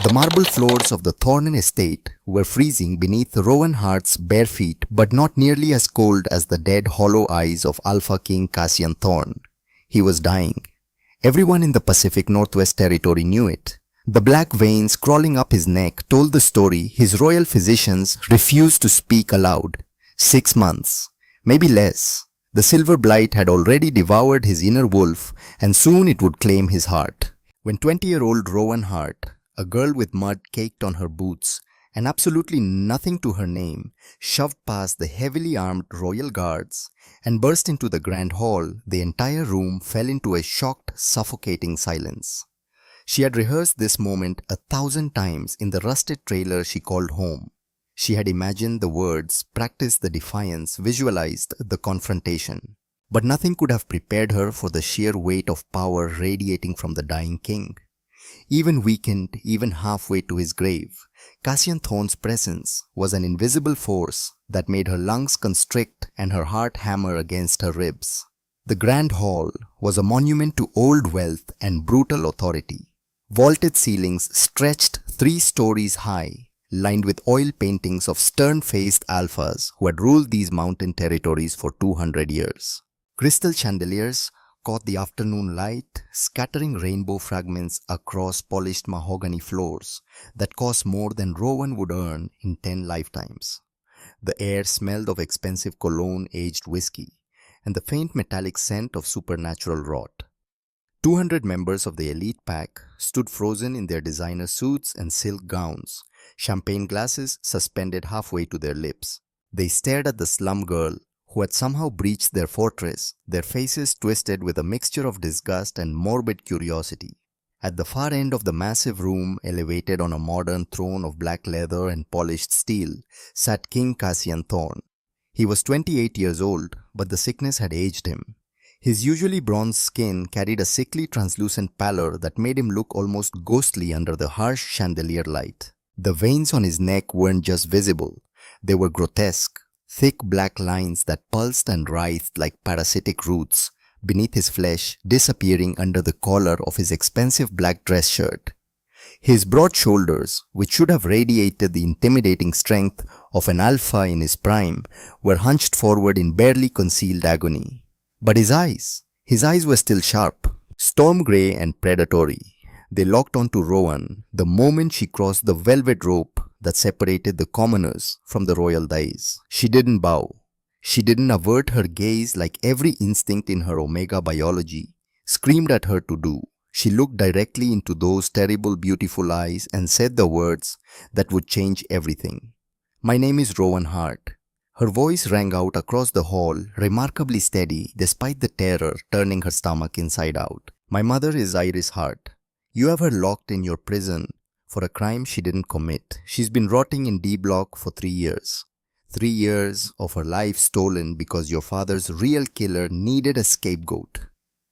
The marble floors of the Thorne estate were freezing beneath Rowan Hart's bare feet, but not nearly as cold as the dead hollow eyes of King Cassian Thorne. He was dying. Everyone in the Pacific Northwest Territory knew it. The black veins crawling up his neck told the story his royal physicians refused to speak aloud. 6 months, maybe less. The silver blight had already devoured his inner wolf, and soon it would claim his heart. When 20-year-old Rowan Hart, a girl with mud caked on her boots and absolutely nothing to her name, shoved past the heavily armed royal guards and burst into the grand hall, the entire room fell into a shocked, suffocating silence. She had rehearsed this moment 1,000 times in the rusted trailer she called home. She had imagined the words, practiced the defiance, visualized the confrontation. But nothing could have prepared her for the sheer weight of power radiating from the dying king. Even weakened, even halfway to his grave, Cassian Thorne's presence was an invisible force that made her lungs constrict and her heart hammer against her ribs. The grand hall was a monument to old wealth and brutal authority. Vaulted ceilings stretched 3 stories high, lined with oil paintings of stern-faced alphas who had ruled these mountain territories for 200 years. Crystal chandeliers caught the afternoon light, scattering rainbow fragments across polished mahogany floors that cost more than Rowan would earn in 10 lifetimes. The air smelled of expensive cologne-aged whiskey and the faint metallic scent of supernatural rot. 200 members of the elite pack stood frozen in their designer suits and silk gowns, champagne glasses suspended halfway to their lips. They stared at the slum girl who had somehow breached their fortress, their faces twisted with a mixture of disgust and morbid curiosity. At the far end of the massive room, elevated on a modern throne of black leather and polished steel, sat King Cassian Thorne. He was 28 years old, but the sickness had aged him. His usually bronze skin carried a sickly translucent pallor that made him look almost ghostly under the harsh chandelier light. The veins on his neck weren't just visible, they were grotesque. Thick black lines that pulsed and writhed like parasitic roots beneath his flesh, disappearing under the collar of his expensive black dress shirt. His broad shoulders, which should have radiated the intimidating strength of an alpha in his prime, were hunched forward in barely concealed agony. But his eyes were still sharp, storm grey and predatory. They locked onto Rowan the moment she crossed the velvet rope that separated the commoners from the royal dais. She didn't bow. She didn't avert her gaze like every instinct in her omega biology screamed at her to do. She looked directly into those terrible, beautiful eyes and said the words that would change everything. "My name is Rowan Hart." Her voice rang out across the hall, remarkably steady despite the terror turning her stomach inside out. "My mother is Iris Hart. You have her locked in your prison for a crime she didn't commit. She's been rotting in D block for 3 years. 3 years of her life stolen because your father's real killer needed a scapegoat."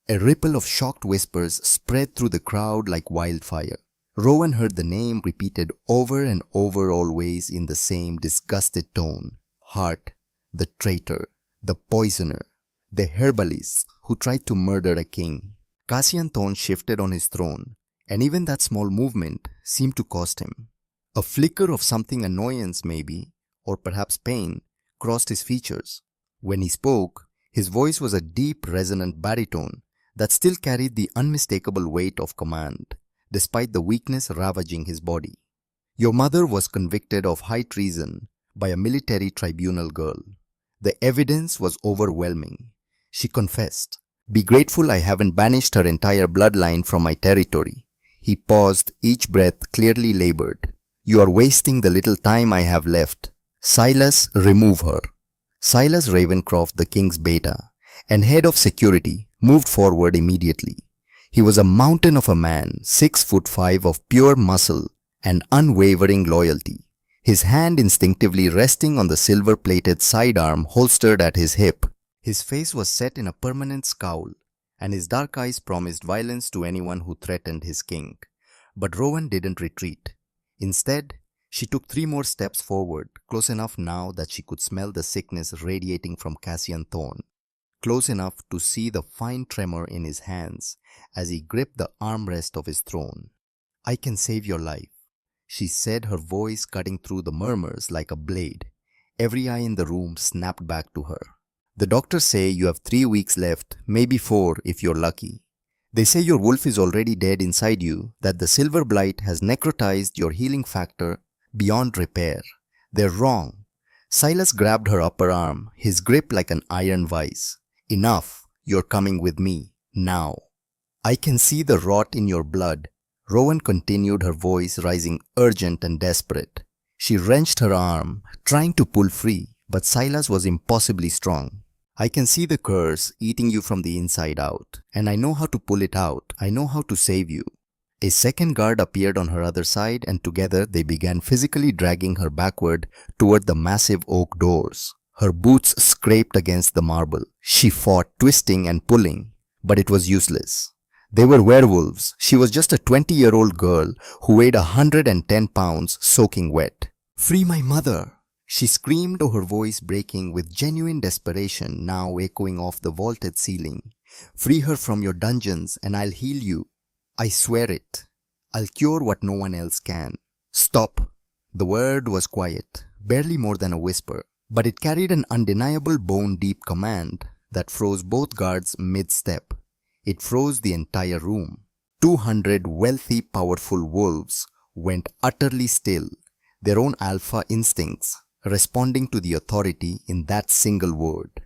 A ripple of shocked whispers spread through the crowd like wildfire. Rowan heard the name repeated over and over, always in the same disgusted tone. Hart, the traitor, the poisoner, the herbalist who tried to murder a king. Cassian Thorne shifted on his throne, and even that small movement seemed to cost him. A flicker of something annoyance maybe, or perhaps pain, crossed his features. When he spoke, his voice was a deep, resonant baritone that still carried the unmistakable weight of command, despite the weakness ravaging his body. "Your mother was convicted of high treason by a military tribunal, girl. The evidence was overwhelming. She confessed. Be grateful I haven't banished her entire bloodline from my territory." He paused, each breath clearly labored. "You are wasting the little time I have left. Silas, remove her." Silas Ravencroft, the king's beta and head of security, moved forward immediately. He was a mountain of a man, 6'5" of pure muscle and unwavering loyalty, his hand instinctively resting on the silver-plated sidearm holstered at his hip. His face was set in a permanent scowl, and his dark eyes promised violence to anyone who threatened his king. But Rowan didn't retreat. Instead, she took 3 more steps forward, close enough now that she could smell the sickness radiating from Cassian Thorne, close enough to see the fine tremor in his hands as he gripped the armrest of his throne. "I can save your life. she said, her voice cutting through the murmurs like a blade. Every eye in the room snapped back to her. The doctors say you have 3 weeks left, maybe 4 if you're lucky. They say your wolf is already dead inside you, that the silver blight has necrotized your healing factor beyond repair. They're wrong. Silas grabbed her upper arm, his grip like an iron vise. Enough, you're coming with me, now. I can see the rot in your blood, Rowan continued, her voice rising urgent and desperate. She wrenched her arm, trying to pull free, but Silas was impossibly strong. I can see the curse eating you from the inside out, and I know how to pull it out. I know how to save you. A second guard appeared on her other side, and together they began physically dragging her backward toward the massive oak doors. Her boots scraped against the marble. She fought, twisting and pulling, but it was useless. They were werewolves. She was just a 20-year-old girl who weighed 110 pounds, soaking wet. "Free my mother!" she screamed, her voice breaking with genuine desperation, now echoing off the vaulted ceiling. "Free her from your dungeons and I'll heal you. I swear it. I'll cure what no one else can." "Stop." The word was quiet, barely more than a whisper, but it carried an undeniable bone-deep command that froze both guards mid-step. It froze the entire room. 200 wealthy, powerful wolves went utterly still, their own alpha instincts responding to the authority in that single word.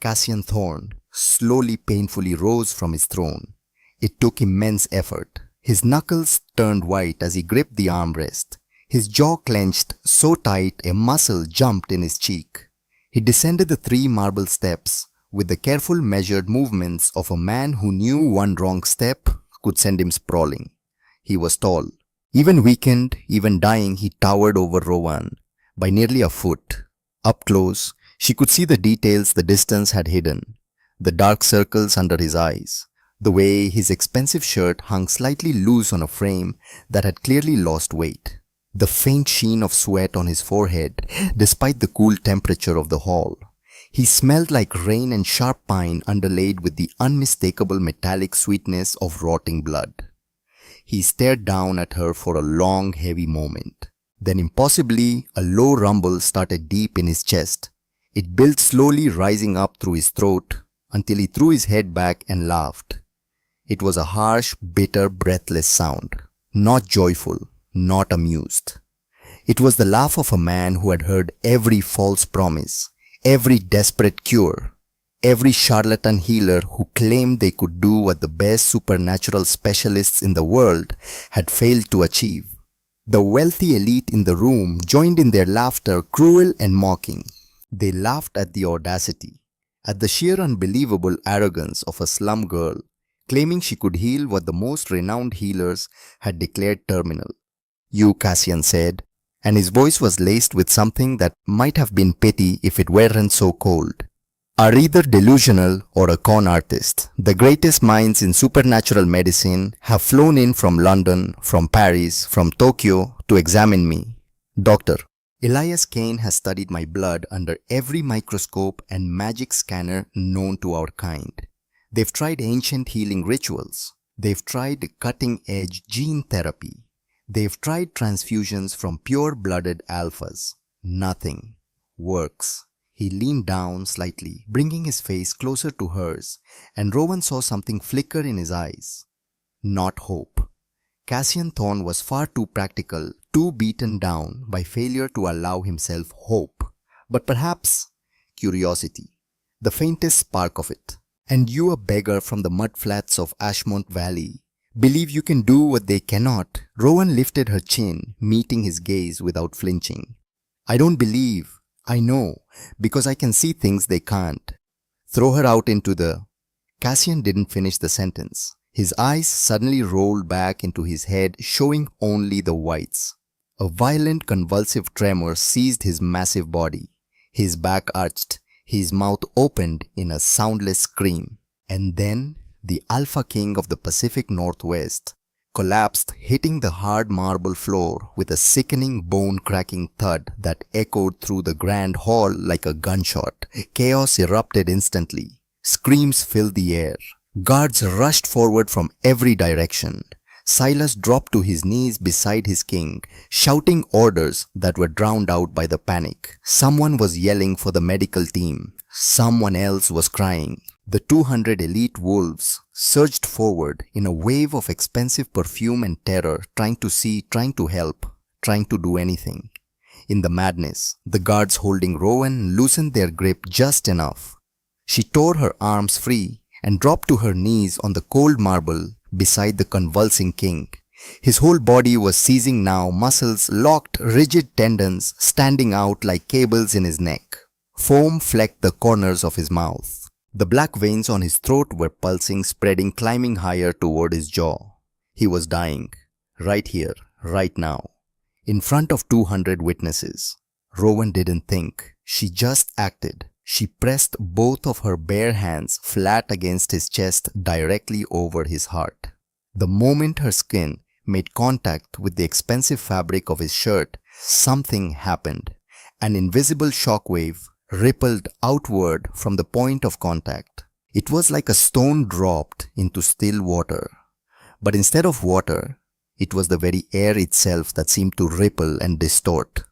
Cassian Thorne slowly, painfully rose from his throne. It took immense effort. His knuckles turned white as he gripped the armrest. His jaw clenched so tight a muscle jumped in his cheek. He descended the 3 marble steps with the careful, measured movements of a man who knew one wrong step could send him sprawling. He was tall. Even weakened, even dying, he towered over Rowan by nearly a foot. Up close, she could see the details the distance had hidden. The dark circles under his eyes, the way his expensive shirt hung slightly loose on a frame that had clearly lost weight, the faint sheen of sweat on his forehead despite the cool temperature of the hall. He smelled like rain and sharp pine underlaid with the unmistakable metallic sweetness of rotting blood. He stared down at her for a long, heavy moment. Then impossibly, a low rumble started deep in his chest. It built slowly, rising up through his throat until he threw his head back and laughed. It was a harsh, bitter, breathless sound. Not joyful, not amused. It was the laugh of a man who had heard every false promise, every desperate cure, every charlatan healer who claimed they could do what the best supernatural specialists in the world had failed to achieve. The wealthy elite in the room joined in their laughter, cruel and mocking. They laughed at the audacity, at the sheer unbelievable arrogance of a slum girl claiming she could heal what the most renowned healers had declared terminal. "You," Cassian said, and his voice was laced with something that might have been pity if it weren't so cold, "are either delusional or a con artist. The greatest minds in supernatural medicine have flown in from London, from Paris, from Tokyo to examine me. Doctor, Elias Kane has studied my blood under every microscope and magic scanner known to our kind. They've tried ancient healing rituals. They've tried cutting-edge gene therapy. They've tried transfusions from pure-blooded alphas. Nothing works." He leaned down slightly, bringing his face closer to hers, and Rowan saw something flicker in his eyes. Not hope. Cassian Thorne was far too practical, too beaten down by failure to allow himself hope. But perhaps curiosity, the faintest spark of it. "And you, a beggar from the mudflats of Ashmont Valley, believe you can do what they cannot?" Rowan lifted her chin, meeting his gaze without flinching. "I don't believe. I know, because I can see things they can't." "Throw her out into the—" Cassian didn't finish the sentence. His eyes suddenly rolled back into his head, showing only the whites. A violent, convulsive tremor seized his massive body. His back arched, his mouth opened in a soundless scream. And then the Alphaking of the Pacific Northwest collapsed, hitting the hard marble floor with a sickening, bone-cracking thud that echoed through the grand hall like a gunshot. Chaos erupted instantly. Screams filled the air. Guards rushed forward from every direction. Silas dropped to his knees beside his king, shouting orders that were drowned out by the panic. Someone was yelling for the medical team. Someone else was crying. The 200 elite wolves surged forward in a wave of expensive perfume and terror, trying to help, trying to do anything. In the madness, the guards holding Rowan loosened their grip just enough. She tore her arms free and dropped to her knees on the cold marble beside the convulsing king. His whole body was seizing now, muscles locked, rigid tendons standing out like cables in his neck. Foam flecked the corners of his mouth. The black veins on his throat were pulsing, spreading, climbing higher toward his jaw. He was dying. Right here, right now. In front of 200 witnesses. Rowan didn't think. She just acted. She pressed both of her bare hands flat against his chest directly over his heart. The moment her skin made contact with the expensive fabric of his shirt, something happened. An invisible shockwave rippled outward from the point of contact. It was like a stone dropped into still water. But instead of water, it was the very air itself that seemed to ripple and distort.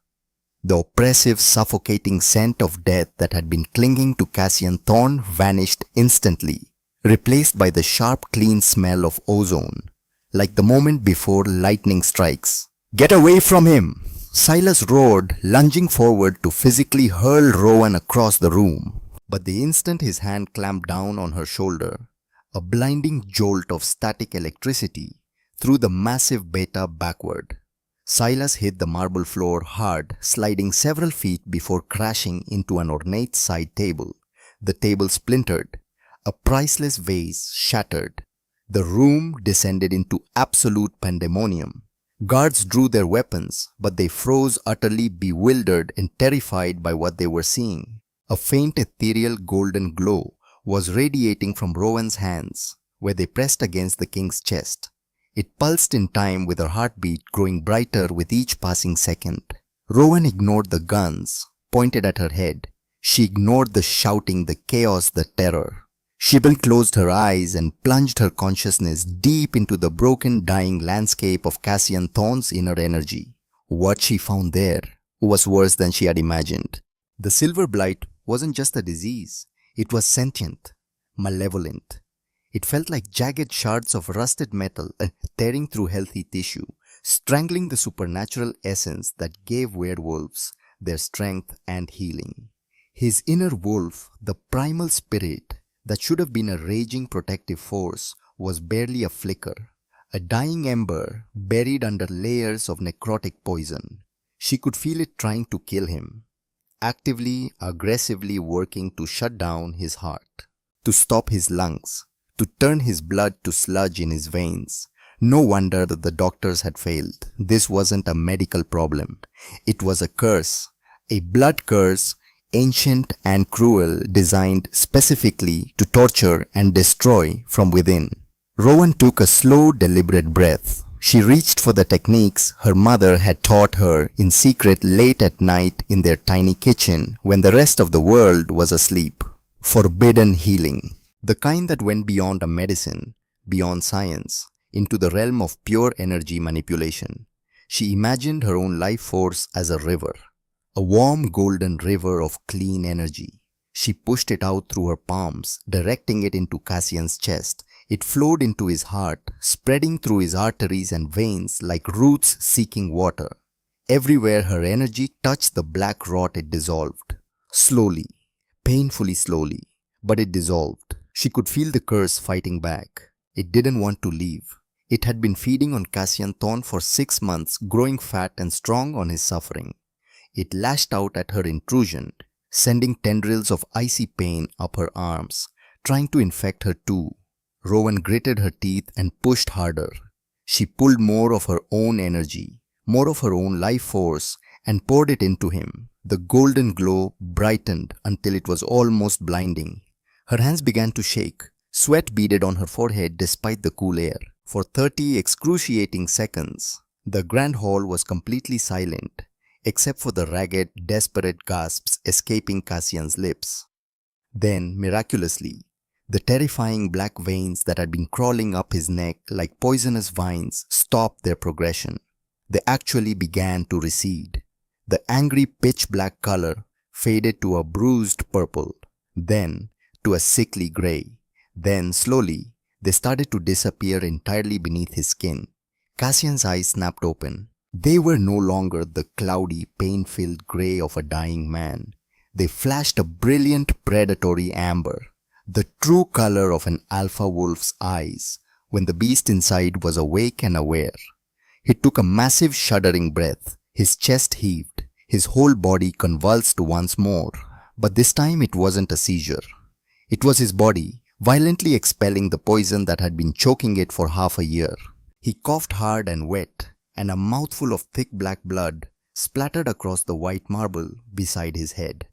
The oppressive, suffocating scent of death that had been clinging to Cassian Thorne vanished instantly, replaced by the sharp, clean smell of ozone, like the moment before lightning strikes. "Get away from him!" Silas roared, lunging forward to physically hurl Rowan across the room. But the instant his hand clamped down on her shoulder, a blinding jolt of static electricity threw the massive beta backward. Silas hit the marble floor hard, sliding several feet before crashing into an ornate side table. The table splintered. A priceless vase shattered. The room descended into absolute pandemonium. Guards drew their weapons, but they froze, utterly bewildered and terrified by what they were seeing. A faint ethereal golden glow was radiating from Rowan's hands, where they pressed against the king's chest. It pulsed in time with her heartbeat growing brighter with each passing second. Rowan ignored the guns pointed at her head. She ignored the shouting, the chaos, the terror. Sybil closed her eyes and plunged her consciousness deep into the broken, dying landscape of Cassian Thorne's inner energy. What she found there was worse than she had imagined. The silver blight wasn't just a disease. It was sentient, malevolent. It felt like jagged shards of rusted metal tearing through healthy tissue, strangling the supernatural essence that gave werewolves their strength and healing. His inner wolf, the primal spirit that should have been a raging protective force, was barely a flicker, a dying ember buried under layers of necrotic poison. She could feel it trying to kill him, actively, aggressively working to shut down his heart, to stop his lungs, to turn his blood to sludge in his veins. No wonder that the doctors had failed. This wasn't a medical problem. It was a curse, a blood curse, ancient and cruel, designed specifically to torture and destroy from within. Rowan took a slow, deliberate breath. She reached for the techniques her mother had taught her in secret late at night in their tiny kitchen when the rest of the world was asleep. Forbidden healing. The kind that went beyond a medicine, beyond science, into the realm of pure energy manipulation. She imagined her own life force as a river. A warm golden river of clean energy. She pushed it out through her palms, directing it into Cassian's chest. It flowed into his heart, spreading through his arteries and veins like roots seeking water. Everywhere her energy touched the black rot, it dissolved. Slowly, painfully slowly, but it dissolved. She could feel the curse fighting back. It didn't want to leave. It had been feeding on Cassian Thorne for 6 months, growing fat and strong on his suffering. It lashed out at her intrusion, sending tendrils of icy pain up her arms, trying to infect her too. Rowan gritted her teeth and pushed harder. She pulled more of her own energy, more of her own life force, and poured it into him. The golden glow brightened until it was almost blinding. Her hands began to shake. Sweat beaded on her forehead despite the cool air. For 30 excruciating seconds, the grand hall was completely silent, except for the ragged, desperate gasps escaping Cassian's lips. Then, miraculously, The terrifying black veins that had been crawling up his neck like poisonous vines stopped their progression. They actually began to recede. The angry pitch-black color faded to a bruised purple, then to a sickly gray. Then, slowly, they started to disappear entirely beneath his skin. Cassian's eyes snapped open. They were no longer the cloudy, pain-filled gray of a dying man. They flashed a brilliant predatory amber, the true color of an alpha wolf's eyes when the beast inside was awake and aware. He took a massive shuddering breath. His chest heaved. His whole body convulsed once more, but this time it wasn't a seizure. It was his body violently expelling the poison that had been choking it for half a year. He coughed hard and wet, and a mouthful of thick black blood splattered across the white marble beside his head.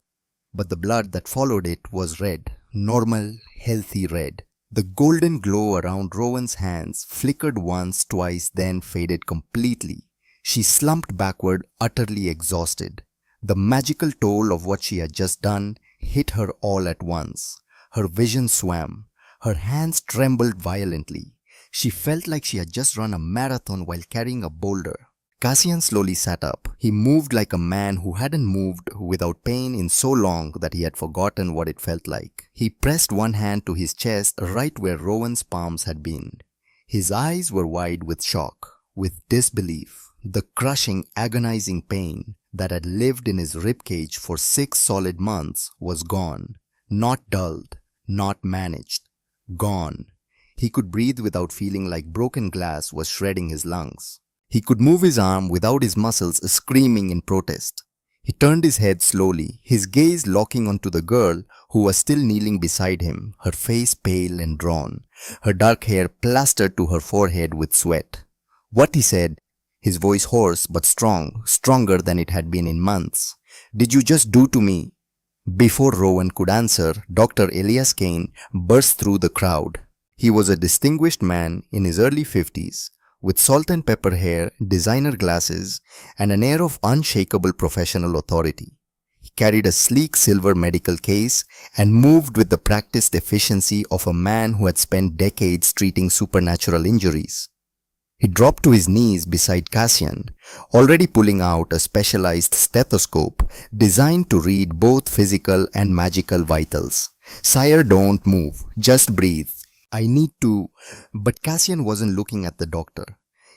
But the blood that followed it was red, normal, healthy red. The golden glow around Rowan's hands flickered once, twice, then faded completely. She slumped backward, utterly exhausted. The magical toll of what she had just done hit her all at once. Her vision swam. Her hands trembled violently. She felt like she had just run a marathon while carrying a boulder. Cassian slowly sat up. He moved like a man who hadn't moved without pain in so long that he had forgotten what it felt like. He pressed one hand to his chest right where Rowan's palms had been. His eyes were wide with shock, with disbelief. The crushing, agonizing pain that had lived in his ribcage for 6 solid months was gone. Not dulled, not managed. Gone. He could breathe without feeling like broken glass was shredding his lungs. He could move his arm without his muscles screaming in protest. He turned his head slowly, his gaze locking onto the girl who was still kneeling beside him, her face pale and drawn, her dark hair plastered to her forehead with sweat. "What?" he said, his voice hoarse but strong, stronger than it had been in months. "Did you just do to me?" Before Rowan could answer, Dr. Elias Kane burst through the crowd. He was a distinguished man in his early 50s, with salt and pepper hair, designer glasses, and an air of unshakable professional authority. He carried a sleek silver medical case and moved with the practiced efficiency of a man who had spent decades treating supernatural injuries. He dropped to his knees beside Cassian, already pulling out a specialized stethoscope designed to read both physical and magical vitals. "Sire, don't move. Just breathe. I need to..." But Cassian wasn't looking at the doctor.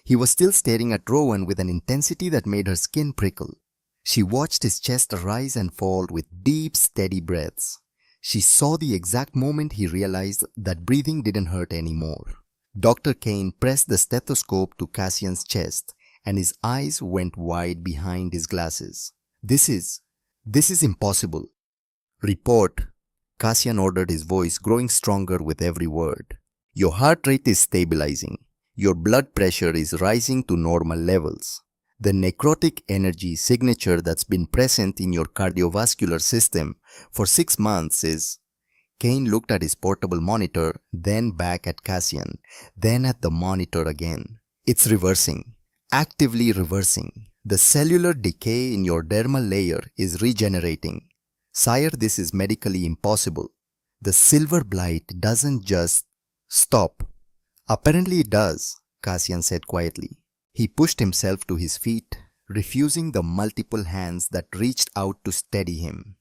He was still staring at Rowan with an intensity that made her skin prickle. She watched his chest rise and fall with deep, steady breaths. She saw the exact moment he realized that breathing didn't hurt anymore. Dr. Kane pressed the stethoscope to Cassian's chest, and his eyes went wide behind his glasses. This is impossible." "Report," Cassian ordered, his voice growing stronger with every word. "Your heart rate is stabilizing. Your blood pressure is rising to normal levels. The necrotic energy signature that's been present in your cardiovascular system for 6 months is..." Kane looked at his portable monitor, then back at Cassian, then at the monitor again. "It's reversing. Actively reversing. The cellular decay in your dermal layer is regenerating. Sire, this is medically impossible. The silver blight doesn't just stop." "Apparently it does," Cassian said quietly. He pushed himself to his feet, refusing the multiple hands that reached out to steady him.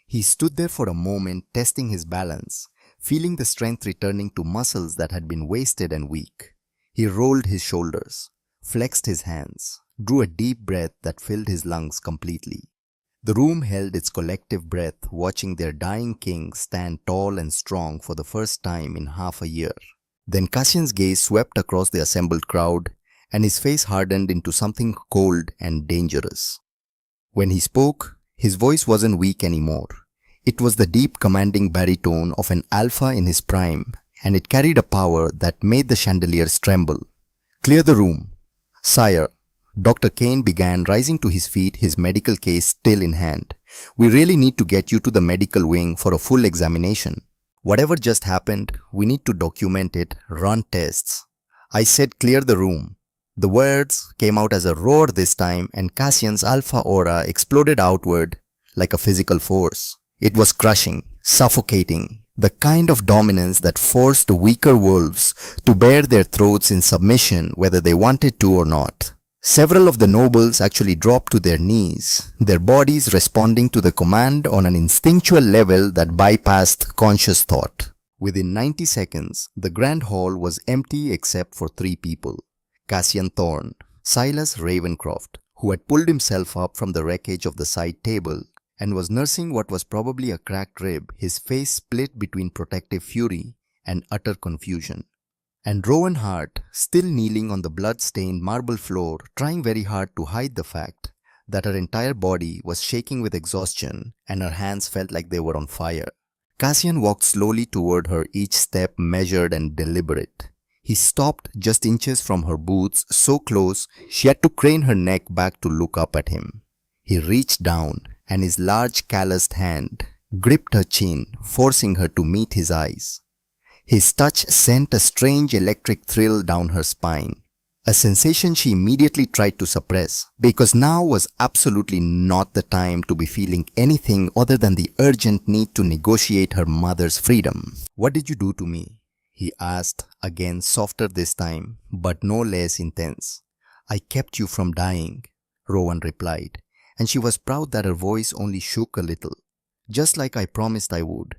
He stood there for a moment, testing his balance, feeling the strength returning to muscles that had been wasted and weak. He rolled his shoulders, flexed his hands, drew a deep breath that filled his lungs completely. The room held its collective breath, watching their dying king stand tall and strong for the first time in half a year. Then Cassian's gaze swept across the assembled crowd, and his face hardened into something cold and dangerous. When he spoke, his voice wasn't weak anymore. It was the deep, commanding baritone of an alpha in his prime, and it carried a power that made the chandeliers tremble. "Clear the room." "Sire," Dr. Kane began, rising to his feet, his medical case still in hand. "We really need to get you to the medical wing for a full examination. Whatever just happened, we need to document it, run tests." "I said clear the room." The words came out as a roar this time, and Cassian's alpha aura exploded outward like a physical force. It was crushing, suffocating, The kind of dominance that forced weaker wolves to bare their throats in submission whether they wanted to or not. Several of the nobles actually dropped to their knees, their bodies responding to the command on an instinctual level that bypassed conscious thought. Within 90 seconds, the grand hall was empty except for 3 people. Cassian Thorne, Silas Ravencroft, who had pulled himself up from the wreckage of the side table and was nursing what was probably a cracked rib, his face split between protective fury and utter confusion. And Rowan Hart, still kneeling on the blood-stained marble floor, trying very hard to hide the fact that her entire body was shaking with exhaustion and her hands felt like they were on fire. Cassian walked slowly toward her, each step measured and deliberate. He stopped just inches from her boots, so close she had to crane her neck back to look up at him. He reached down and his large calloused hand gripped her chin, forcing her to meet his eyes. His touch sent a strange electric thrill down her spine, a sensation she immediately tried to suppress, because now was absolutely not the time to be feeling anything other than the urgent need to negotiate her mother's freedom. "What did you do to me?" he asked, again softer this time, but no less intense. "I kept you from dying," Rowan replied, and she was proud that her voice only shook a little. "Just like I promised I would.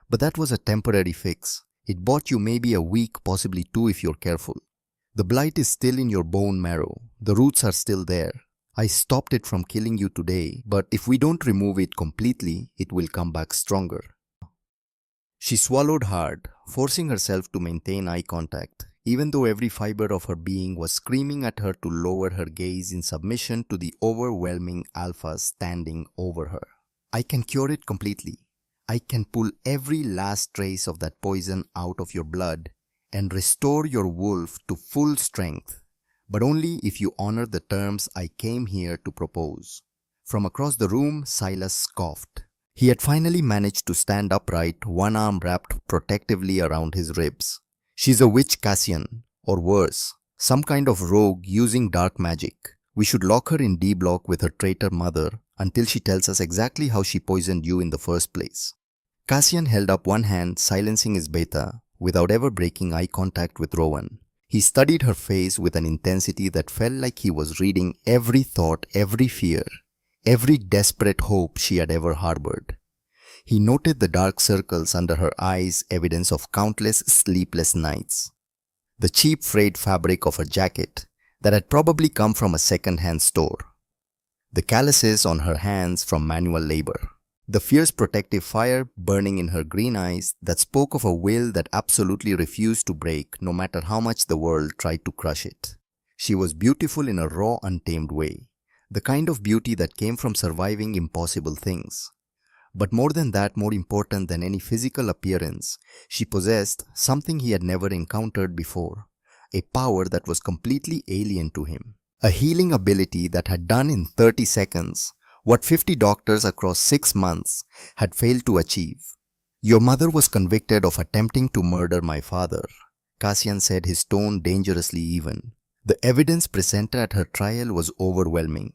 But that was a temporary fix. It bought you maybe a week, possibly 2 if you're careful. The blight is still in your bone marrow. The roots are still there. I stopped it from killing you today, but if we don't remove it completely, it will come back stronger." She swallowed hard, forcing herself to maintain eye contact, even though every fiber of her being was screaming at her to lower her gaze in submission to the overwhelming alpha standing over her. "I can cure it completely. I can pull every last trace of that poison out of your blood and restore your wolf to full strength, but only if you honor the terms I came here to propose." From across the room, Silas scoffed. He had finally managed to stand upright, one arm wrapped protectively around his ribs. "She's a witch, Cassian, or worse, some kind of rogue using dark magic. We should lock her in D block with her traitor mother until she tells us exactly how she poisoned you in the first place." Cassian held up one hand, silencing his beta, without ever breaking eye contact with Rowan. He studied her face with an intensity that felt like he was reading every thought, every fear, every desperate hope she had ever harbored. He noted the dark circles under her eyes, evidence of countless sleepless nights. The cheap frayed fabric of her jacket that had probably come from a second-hand store. The calluses on her hands from manual labor. The fierce protective fire burning in her green eyes that spoke of a will that absolutely refused to break no matter how much the world tried to crush it. She was beautiful in a raw, untamed way, the kind of beauty that came from surviving impossible things. But more than that, more important than any physical appearance, she possessed something he had never encountered before, a power that was completely alien to him, a healing ability that had done in 30 seconds what 50 doctors across 6 months had failed to achieve. "Your mother was convicted of attempting to murder my father," Cassian said, his tone dangerously even. The evidence presented at her trial was overwhelming.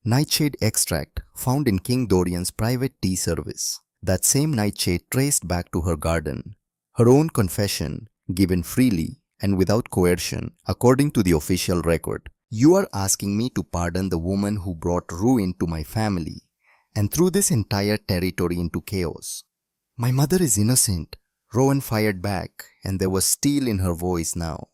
Nightshade extract found in King Dorian's private tea service. That same nightshade traced back to her garden. Her own confession, given freely and without coercion, according to the official record. "You are asking me to pardon the woman who brought ruin to my family and threw this entire territory into chaos." "My mother is innocent," Rowan fired back, and there was steel in her voice now.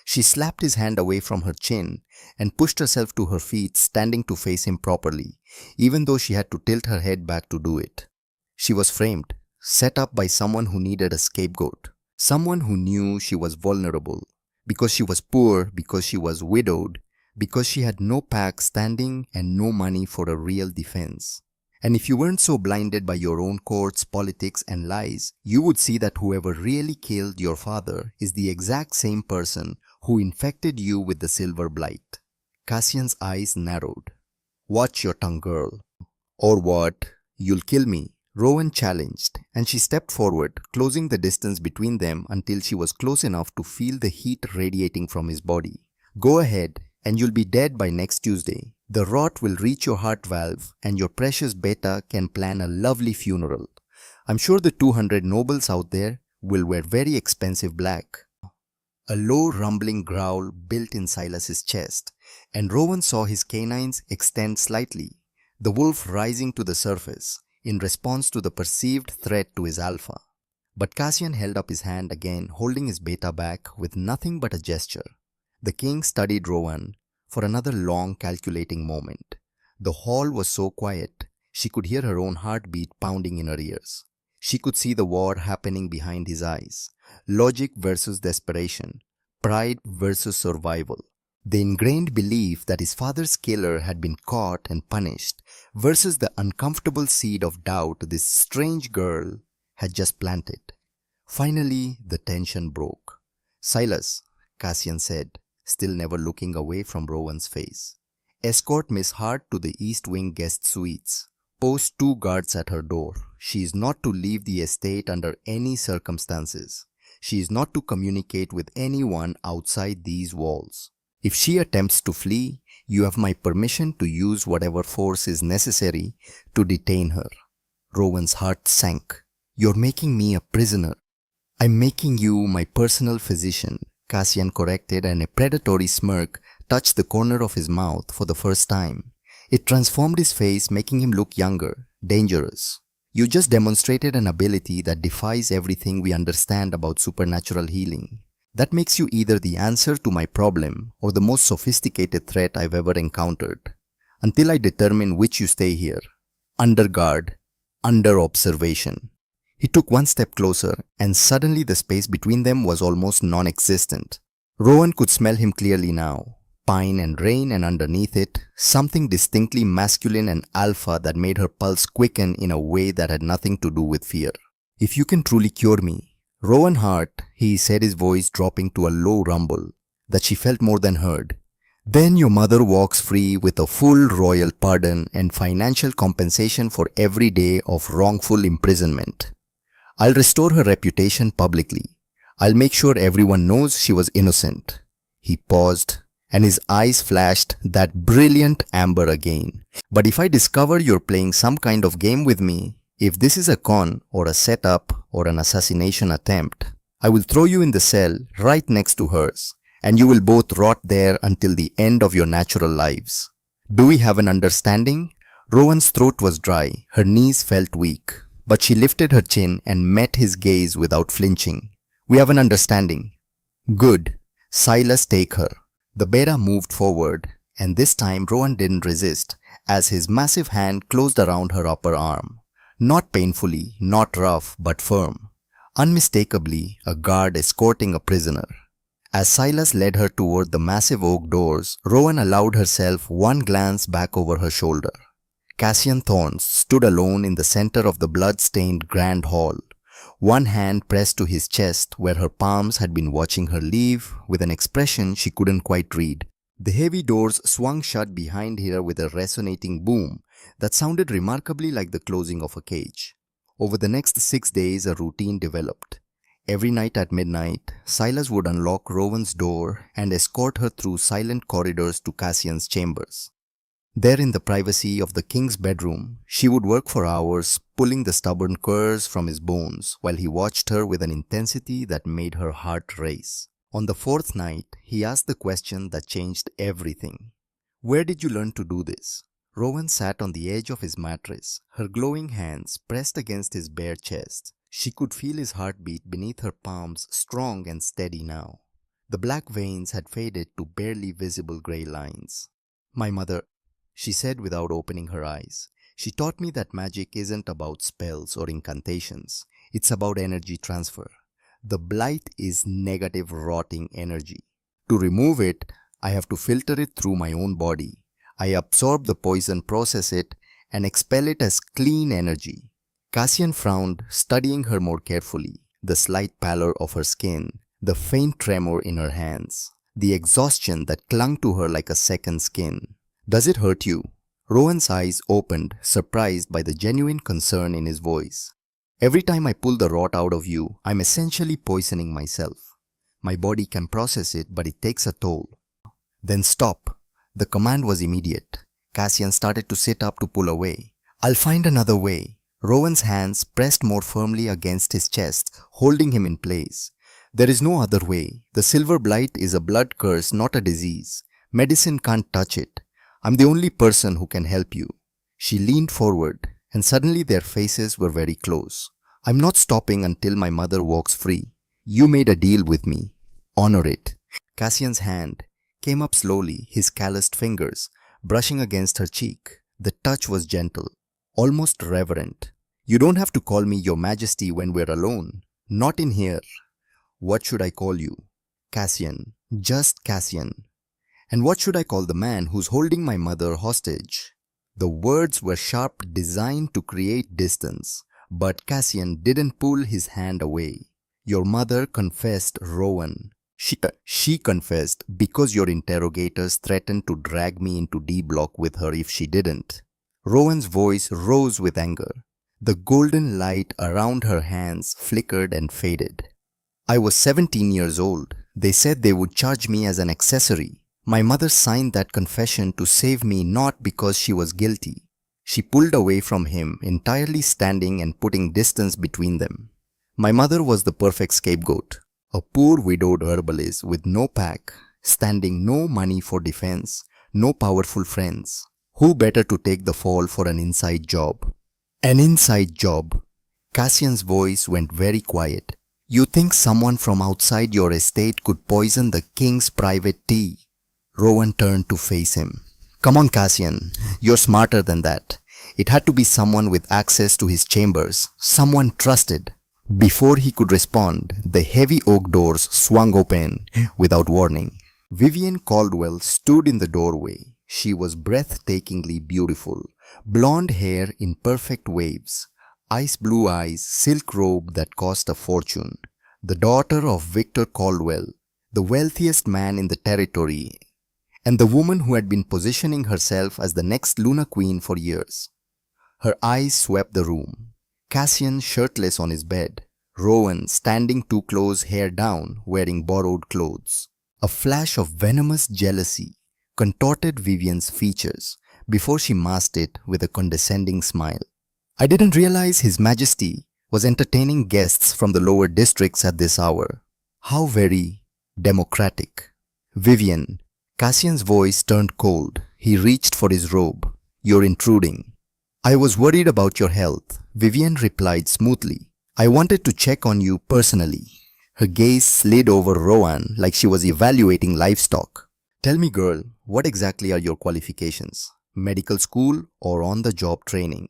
She slapped his hand away from her chin and pushed herself to her feet, standing to face him properly, even though she had to tilt her head back to do it. She was framed, set up by someone who needed a scapegoat, someone who knew she was vulnerable, because she was poor, because she was widowed, because she had no pack standing and no money for a real defense. And if you weren't so blinded by your own courts, politics, and lies, you would see that whoever really killed your father is the exact same person who infected you with the silver blight. Cassian's eyes narrowed. "Watch your tongue, girl." "Or what? You'll kill me," Rowan challenged, and she stepped forward, closing the distance between them until she was close enough to feel the heat radiating from his body. "Go ahead, and you'll be dead by next Tuesday. The rot will reach your heart valve, and your precious beta can plan a lovely funeral. I'm sure the 200 nobles out there will wear very expensive black. A low rumbling growl built in Silas's chest, and Rowan saw his canines extend slightly, the wolf rising to the surface in response to the perceived threat to his alpha. But Cassian held up his hand again, holding his beta back with nothing but a gesture. The king studied Rowan for another long calculating moment. The hall was so quiet, she could hear her own heartbeat pounding in her ears. She could see the war happening behind his eyes. Logic versus desperation, pride versus survival. The ingrained belief that his father's killer had been caught and punished versus the uncomfortable seed of doubt this strange girl had just planted. Finally, the tension broke. "Silas," Cassian said, still never looking away from Rowan's face. "Escort Miss Hart to the East Wing guest suites. Post 2 guards at her door. She is not to leave the estate under any circumstances. She is not to communicate with anyone outside these walls. If she attempts to flee, you have my permission to use whatever force is necessary to detain her." Rowan's heart sank. "You're making me a prisoner." "I'm making you my personal physician," Cassian corrected, and a predatory smirk touched the corner of his mouth for the first time. It transformed his face, making him look younger, dangerous. "You just demonstrated an ability that defies everything we understand about supernatural healing. That makes you either the answer to my problem or the most sophisticated threat I've ever encountered. Until I determine which you stay here. Under guard, under observation." He took one step closer, and suddenly the space between them was almost non-existent. Rowan could smell him clearly now. Pine and rain, and underneath it, something distinctly masculine and alpha that made her pulse quicken in a way that had nothing to do with fear. "If you can truly cure me, Rowan Hart," he said, his voice dropping to a low rumble that she felt more than heard, "then your mother walks free with a full royal pardon and financial compensation for every day of wrongful imprisonment. I'll restore her reputation publicly. I'll make sure everyone knows she was innocent." He paused, and his eyes flashed that brilliant amber again. "But if I discover you're playing some kind of game with me, if this is a con or a setup or an assassination attempt, I will throw you in the cell right next to hers, and you will both rot there until the end of your natural lives. Do we have an understanding?" Rowan's throat was dry, her knees felt weak, but she lifted her chin and met his gaze without flinching. "We have an understanding." "Good. Silas, take her." The beta moved forward, and this time Rowan didn't resist, as his massive hand closed around her upper arm. Not painfully, not rough, but firm. Unmistakably, a guard escorting a prisoner. As Silas led her toward the massive oak doors, Rowan allowed herself one glance back over her shoulder. Cassian Thorne stood alone in the center of the blood-stained grand hall, one hand pressed to his chest where her palms had been watching her leave with an expression she couldn't quite read. The heavy doors swung shut behind her with a resonating boom that sounded remarkably like the closing of a cage. Over the next 6 days, a routine developed. Every night at midnight, Silas would unlock Rowan's door and escort her through silent corridors to Cassian's chambers. There in the privacy of the king's bedroom, she would work for hours, pulling the stubborn curs from his bones while he watched her with an intensity that made her heart race. On the 4th night, he asked the question that changed everything. "Where did you learn to do this?" Rowan sat on the edge of his mattress, her glowing hands pressed against his bare chest. She could feel his heartbeat beneath her palms, strong and steady now. The black veins had faded to barely visible gray lines. "My mother," she said without opening her eyes. "She taught me that magic isn't about spells or incantations. It's about energy transfer. The blight is negative, rotting energy. To remove it, I have to filter it through my own body. I absorb the poison, process it, and expel it as clean energy." Cassian frowned, studying her more carefully. The slight pallor of her skin, the faint tremor in her hands, the exhaustion that clung to her like a second skin. "Does it hurt you?" Rowan's eyes opened, surprised by the genuine concern in his voice. "Every time I pull the rot out of you, I'm essentially poisoning myself. My body can process it, but it takes a toll." "Then stop." The command was immediate. Cassian started to sit up to pull away. "I'll find another way." Rowan's hands pressed more firmly against his chest, holding him in place. There is no other way. The silver blight is a blood curse, not a disease. Medicine can't touch it. I'm the only person who can help you. She leaned forward, and suddenly their faces were very close. I'm not stopping until my mother walks free. You made a deal with me. Honor it. Cassian's hand came up slowly, his calloused fingers brushing against her cheek. The touch was gentle, almost reverent. You don't have to call me Your Majesty when we're alone. Not in here. What should I call you? Cassian. Just Cassian. And what should I call the man who's holding my mother hostage? The words were sharp, designed to create distance, but Cassian didn't pull his hand away. Your mother confessed, Rowan. She confessed because your interrogators threatened to drag me into D-block with her if she didn't. Rowan's voice rose with anger. The golden light around her hands flickered and faded. I was 17 years old. They said they would charge me as an accessory. My mother signed that confession to save me, not because she was guilty. She pulled away from him, entirely standing and putting distance between them. My mother was the perfect scapegoat. A poor widowed herbalist with no pack, standing no money for defense, no powerful friends. Who better to take the fall for an inside job? An inside job. Cassian's voice went very quiet. You think someone from outside your estate could poison the king's private tea? Rowan turned to face him. Come on, Cassian. You're smarter than that. It had to be someone with access to his chambers, someone trusted. Before he could respond, the heavy oak doors swung open without warning. Vivian Caldwell stood in the doorway. She was breathtakingly beautiful. Blonde hair in perfect waves. Ice blue eyes, silk robe that cost a fortune. The daughter of Victor Caldwell, the wealthiest man in the territory, and the woman who had been positioning herself as the next Luna Queen for years. Her eyes swept the room. Cassian shirtless on his bed. Rowan standing too close, hair down, wearing borrowed clothes. A flash of venomous jealousy contorted Vivian's features before she masked it with a condescending smile. I didn't realize His Majesty was entertaining guests from the lower districts at this hour. How very democratic. Vivian. Cassian's voice turned cold. He reached for his robe. You're intruding. I was worried about your health, Vivian replied smoothly. I wanted to check on you personally. Her gaze slid over Rowan like she was evaluating livestock. Tell me, girl, what exactly are your qualifications? Medical school or on-the-job training?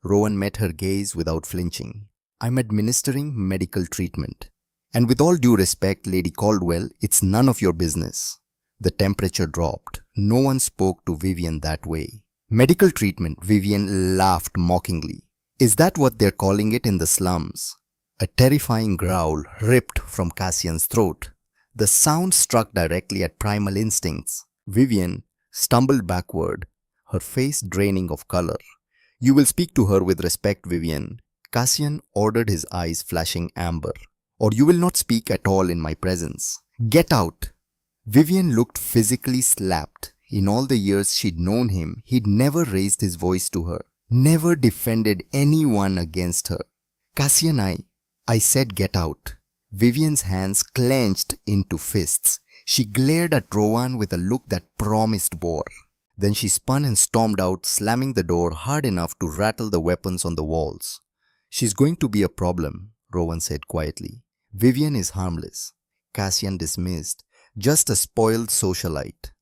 Rowan met her gaze without flinching. I'm administering medical treatment. And with all due respect, Lady Caldwell, it's none of your business. The temperature dropped. No one spoke to Vivian that way. Medical treatment, Vivian laughed mockingly. Is that what they're calling it in the slums? A terrifying growl ripped from Cassian's throat. The sound struck directly at primal instincts. Vivian stumbled backward, her face draining of color. You will speak to her with respect, Vivian. Cassian ordered, his eyes flashing amber. Or you will not speak at all in my presence. Get out! Vivian looked physically slapped. In all the years she'd known him, he'd never raised his voice to her, never defended anyone against her. Cassian, I said get out. Vivian's hands clenched into fists. She glared at Rowan with a look that promised war. Then she spun and stormed out, slamming the door hard enough to rattle the weapons on the walls. She's going to be a problem, Rowan said quietly. Vivian is harmless. Cassian dismissed. Just a spoiled socialite.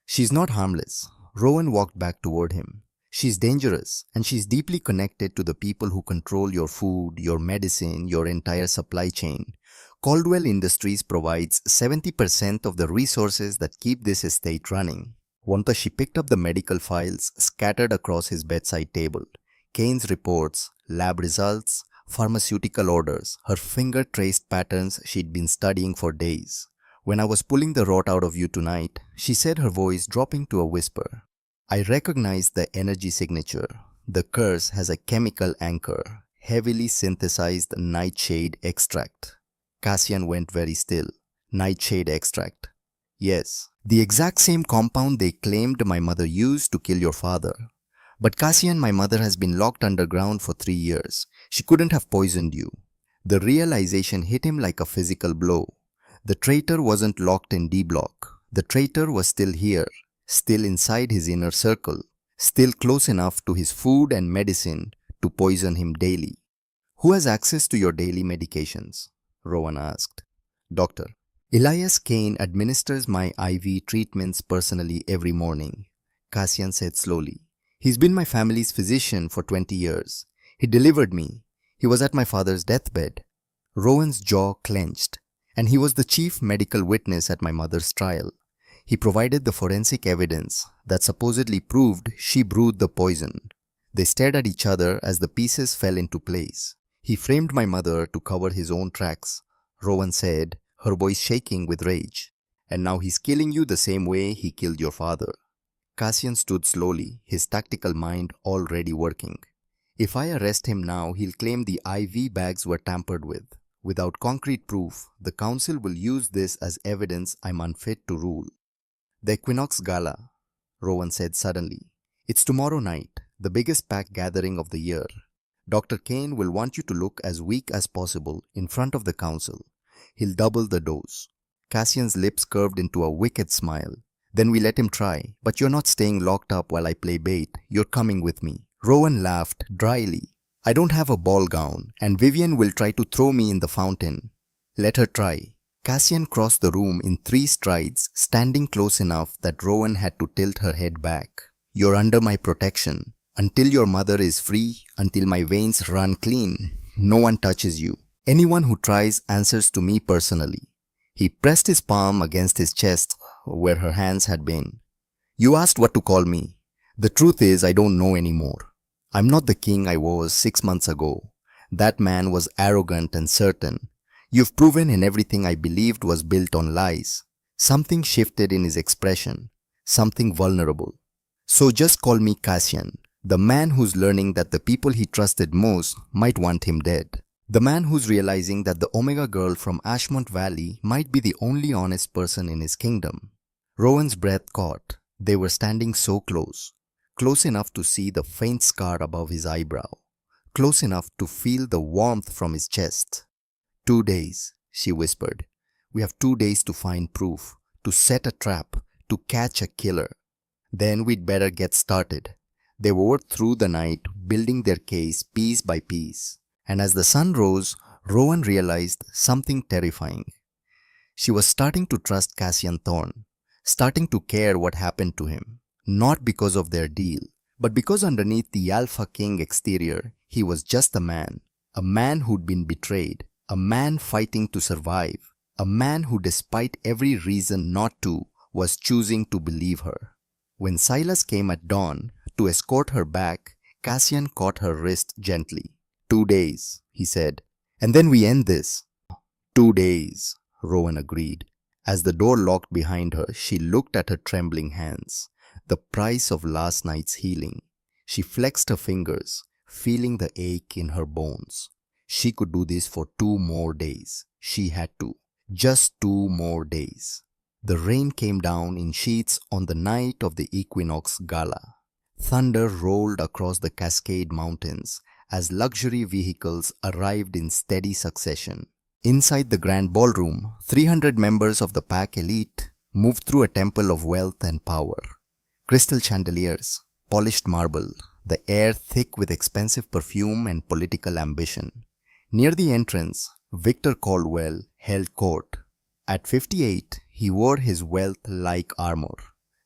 She's not harmless. Rowan walked back toward him. She's dangerous, and she's deeply connected to the people who control your food, your medicine, your entire supply chain. Caldwell Industries provides 70% of the resources that keep this estate running. Once she picked up the medical files scattered across his bedside table. Kane's reports, lab results, pharmaceutical orders, her finger traced patterns she'd been studying for days. When I was pulling the rot out of you tonight, she said, her voice dropping to a whisper. I recognized the energy signature. The curse has a chemical anchor, heavily synthesized nightshade extract. Cassian went very still. Nightshade extract. Yes, the exact same compound they claimed my mother used to kill your father. But Cassian, my mother has been locked underground for 3 years. She couldn't have poisoned you. The realization hit him like a physical blow. The traitor wasn't locked in D block. The traitor was still here, still inside his inner circle, still close enough to his food and medicine to poison him daily. Who has access to your daily medications? Rowan asked. Doctor. Elias Kane administers my IV treatments personally every morning, Cassian said slowly. He's been my family's physician for 20 years. He delivered me. He was at my father's deathbed. Rowan's jaw clenched, and he was the chief medical witness at my mother's trial. He provided the forensic evidence that supposedly proved she brewed the poison. They stared at each other as the pieces fell into place. He framed my mother to cover his own tracks, Rowan said, her voice shaking with rage. And now he's killing you the same way he killed your father. Cassian stood slowly, his tactical mind already working. If I arrest him now, he'll claim the IV bags were tampered with. Without concrete proof, the council will use this as evidence I'm unfit to rule. The Equinox Gala, Rowan said suddenly. It's tomorrow night, the biggest pack gathering of the year. Dr. Kane will want you to look as weak as possible in front of the council. He'll double the dose. Cassian's lips curved into a wicked smile. Then we let him try, but you're not staying locked up while I play bait. You're coming with me. Rowan laughed dryly. I don't have a ball gown, and Vivian will try to throw me in the fountain. Let her try. Cassian crossed the room in 3 strides, standing close enough that Rowan had to tilt her head back. You're under my protection. Until your mother is free, until my veins run clean, no one touches you. Anyone who tries answers to me personally. He pressed his palm against his chest, where her hands had been. You asked what to call me. The truth is, I don't know anymore. I'm not the king I was 6 months ago. That man was arrogant and certain. You've proven in everything I believed was built on lies. Something shifted in his expression, something vulnerable. So just call me Cassian, the man who's learning that the people he trusted most might want him dead. The man who's realizing that the Omega girl from Ashmont Valley might be the only honest person in his kingdom. Rowan's breath caught. They were standing so close. Close enough to see the faint scar above his eyebrow. Close enough to feel the warmth from his chest. 2 days, she whispered. We have 2 days to find proof, to set a trap, to catch a killer. Then we'd better get started. They worked through the night, building their case piece by piece. And as the sun rose, Rowan realized something terrifying. She was starting to trust Cassian Thorne, starting to care what happened to him. Not because of their deal, but because underneath the Alphaking exterior, he was just a man who'd been betrayed, a man fighting to survive, a man who despite every reason not to, was choosing to believe her. When Silas came at dawn to escort her back, Cassian caught her wrist gently. 2 days, he said, and then we end this. 2 days, Rowan agreed. As the door locked behind her, she looked at her trembling hands. The price of last night's healing. She flexed her fingers, feeling the ache in her bones. She could do this for 2 more days. She had to. Just 2 more days. The rain came down in sheets on the night of the Equinox Gala. Thunder rolled across the Cascade Mountains as luxury vehicles arrived in steady succession. Inside the grand ballroom, 300 members of the pack elite moved through a temple of wealth and power. Crystal chandeliers, polished marble, the air thick with expensive perfume and political ambition. Near the entrance, Victor Caldwell held court. At 58, he wore his wealth-like armor,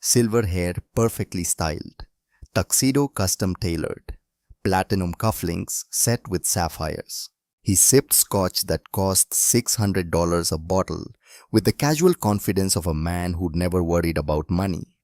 silver hair perfectly styled, tuxedo custom tailored, platinum cufflinks set with sapphires. He sipped scotch that cost $600 a bottle with the casual confidence of a man who'd never worried about money.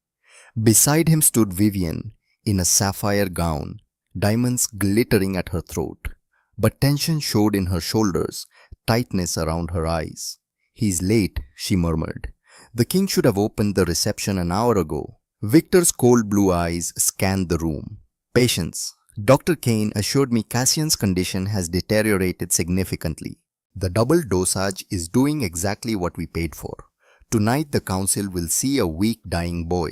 Beside him stood Vivian in a sapphire gown, diamonds glittering at her throat, but tension showed in her shoulders, tightness around her eyes. He's late, she murmured. The king should have opened the reception an hour ago. Victor's cold blue eyes scanned the room. Patience. Dr. Kane assured me Cassian's condition has deteriorated significantly. The double dosage is doing exactly what we paid for. Tonight the council will see a weak dying boy.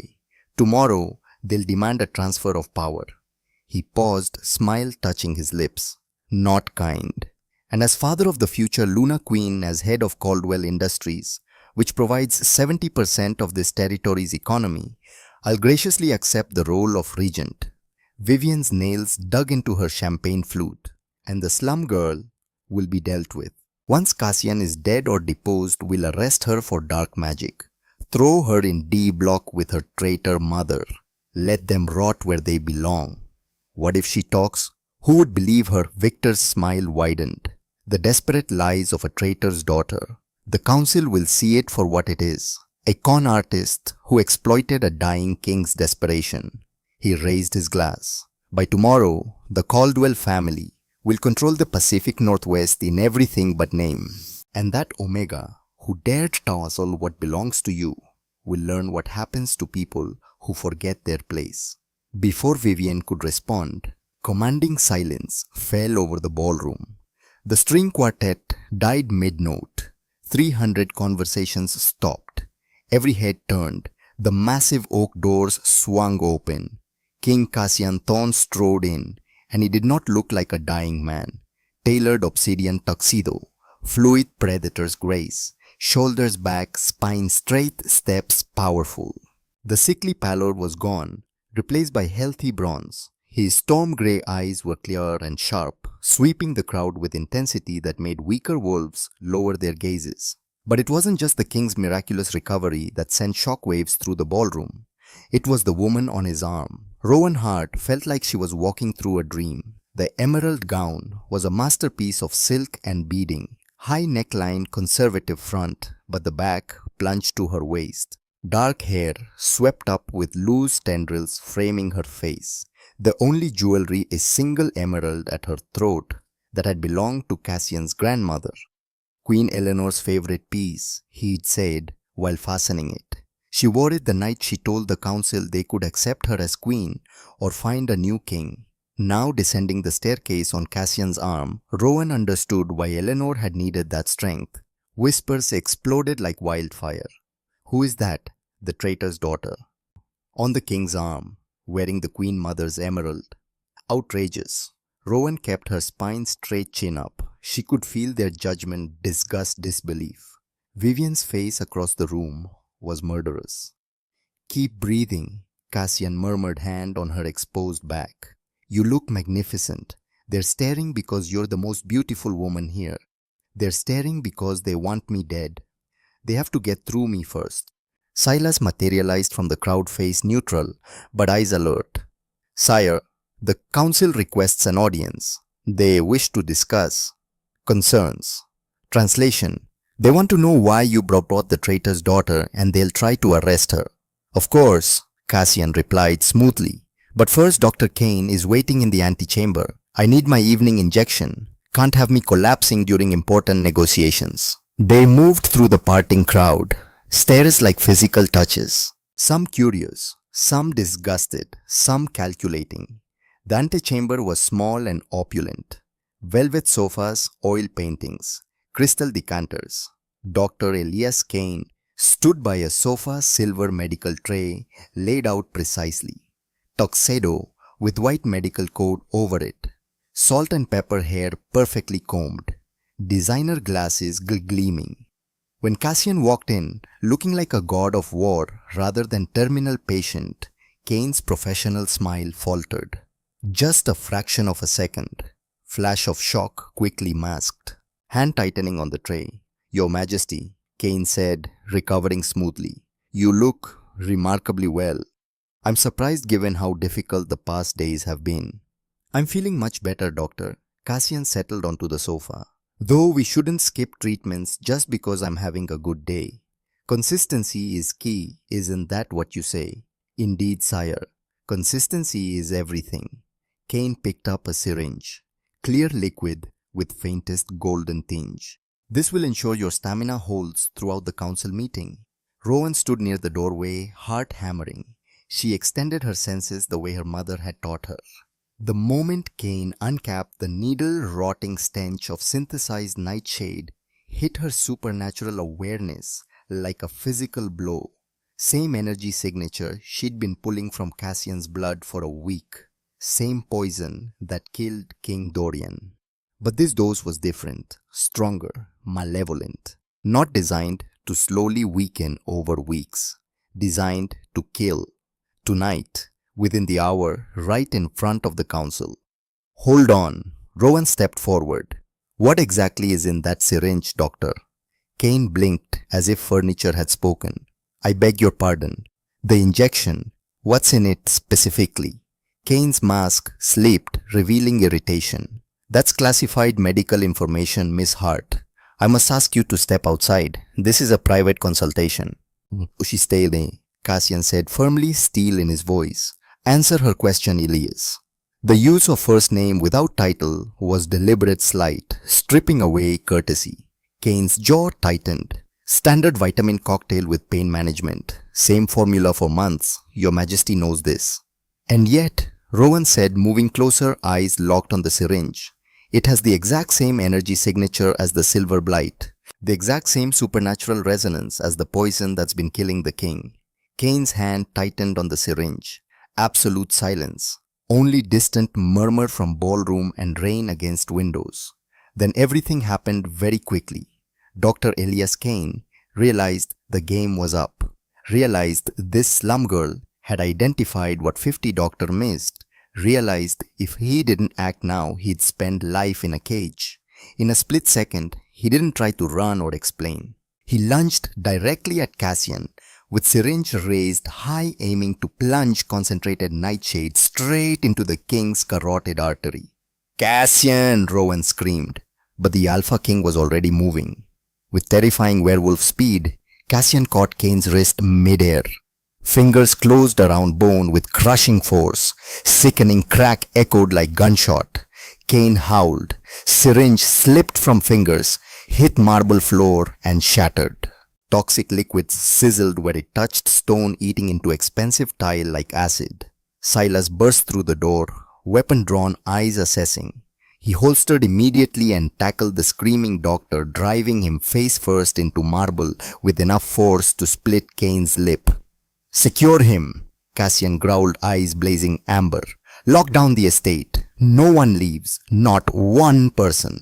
Tomorrow they'll demand a transfer of power. He paused, smile touching his lips. Not kind. And as father of the future Luna Queen, as head of Caldwell Industries, which provides 70% of this territory's economy, I'll graciously accept the role of regent. Vivian's nails dug into her champagne flute, and the slum girl will be dealt with. Once Cassian is dead or deposed, we'll arrest her for dark magic. Throw her in D block with her traitor mother. Let them rot where they belong. What if she talks? Who would believe her? Victor's smile widened. The desperate lies of a traitor's daughter. The council will see it for what it is. A con artist who exploited a dying king's desperation. He raised his glass. By tomorrow, the Caldwell family will control the Pacific Northwest in everything but name. And that Omega, who dared tousle what belongs to you, will learn what happens to people who forget their place. Before Vivian could respond, commanding silence fell over the ballroom. The string quartet died mid-note. 300 conversations stopped. Every head turned. The massive oak doors swung open. King Cassian Thorne strode in, and he did not look like a dying man. Tailored obsidian tuxedo, fluid predator's grace, shoulders back, spine straight, steps powerful. The sickly pallor was gone, replaced by healthy bronze. His storm grey eyes were clear and sharp, sweeping the crowd with intensity that made weaker wolves lower their gazes. But it wasn't just the king's miraculous recovery that sent shockwaves through the ballroom. It was the woman on his arm. Rowan Hart felt like she was walking through a dream. The emerald gown was a masterpiece of silk and beading. High neckline, conservative front, but the back plunged to her waist. Dark hair swept up with loose tendrils framing her face. The only jewelry a single emerald at her throat that had belonged to Cassian's grandmother. Queen Eleanor's favorite piece, he'd said while fastening it. She wore it the night she told the council they could accept her as queen or find a new king. Now descending the staircase on Cassian's arm, Rowan understood why Eleanor had needed that strength. Whispers exploded like wildfire. Who is that? The traitor's daughter. On the king's arm, wearing the queen mother's emerald. Outrageous. Rowan kept her spine straight, chin up. She could feel their judgment, disgust, disbelief. Vivian's face across the room was murderous. Keep breathing, Cassian murmured, hand on her exposed back. You look magnificent. They're staring because you're the most beautiful woman here. They're staring because they want me dead. They have to get through me first. Silas materialized from the crowd, face neutral, but eyes alert. Sire, the council requests an audience. They wish to discuss concerns. Translation: they want to know why you brought the traitor's daughter, and they'll try to arrest her. Of course, Cassian replied smoothly. But first, Dr. Kane is waiting in the antechamber. I need my evening injection. Can't have me collapsing during important negotiations. They moved through the parting crowd. Stares like physical touches. Some curious, some disgusted, some calculating. The antechamber was small and opulent. Velvet sofas, oil paintings, crystal decanters. Dr. Elias Kane stood by a sofa, silver medical tray laid out precisely. Tuxedo with white medical coat over it. Salt and pepper hair perfectly combed. Designer glasses gleaming. When Cassian walked in, looking like a god of war rather than terminal patient, Kane's professional smile faltered. Just a fraction of a second. Flash of shock quickly masked. Hand tightening on the tray. Your Majesty, Kane said, recovering smoothly. You look remarkably well. I'm surprised given how difficult the past days have been. I'm feeling much better, Doctor. Cassian settled onto the sofa. Though we shouldn't skip treatments just because I'm having a good day. Consistency is key, isn't that what you say? Indeed, sire. Consistency is everything. Kane picked up a syringe. Clear liquid with faintest golden tinge. This will ensure your stamina holds throughout the council meeting. Rowan stood near the doorway, heart hammering. She extended her senses the way her mother had taught her. The moment Kane uncapped, the needle-rotting stench of synthesized nightshade hit her supernatural awareness like a physical blow. Same energy signature she'd been pulling from Cassian's blood for a week. Same poison that killed King Dorian. But this dose was different, stronger, malevolent, not designed to slowly weaken over weeks, designed to kill. Tonight, within the hour, right in front of the council. Hold on, Rowan stepped forward. What exactly is in that syringe, doctor? Kane blinked as if furniture had spoken. I beg your pardon. The injection, what's in it specifically? Kane's mask slipped, revealing irritation. That's classified medical information, Miss Hart. I must ask you to step outside. This is a private consultation. Ushistele, Cassian said firmly, steel in his voice. Answer her question, Elias. The use of first name without title was deliberate slight, stripping away courtesy. Kane's jaw tightened. Standard vitamin cocktail with pain management. Same formula for months. Your Majesty knows this. And yet, Rowan said, moving closer, eyes locked on the syringe. It has the exact same energy signature as the silver blight. The exact same supernatural resonance as the poison that's been killing the king. Kane's hand tightened on the syringe. Absolute silence. Only distant murmur from ballroom and rain against windows. Then everything happened very quickly. Dr. Elias Kane realized the game was up. Realized this slum girl had identified what 50 Doctor missed. Realized if he didn't act now, he'd spend life in a cage. In a split second, he didn't try to run or explain. He lunged directly at Cassian, with syringe raised high, aiming to plunge concentrated nightshade straight into the king's carotid artery. Cassian! Rowan screamed. But the Alpha King was already moving. With terrifying werewolf speed, Cassian caught Kane's wrist midair. Fingers closed around bone with crushing force. Sickening crack echoed like gunshot. Kane howled. Syringe slipped from fingers, hit marble floor and shattered. Toxic liquid sizzled where it touched stone, eating into expensive tile like acid. Silas burst through the door, weapon drawn, eyes assessing. He holstered immediately and tackled the screaming doctor, driving him face first into marble with enough force to split Kane's lip. Secure him, Cassian growled, eyes blazing amber. Lock down the estate. No one leaves, not one person.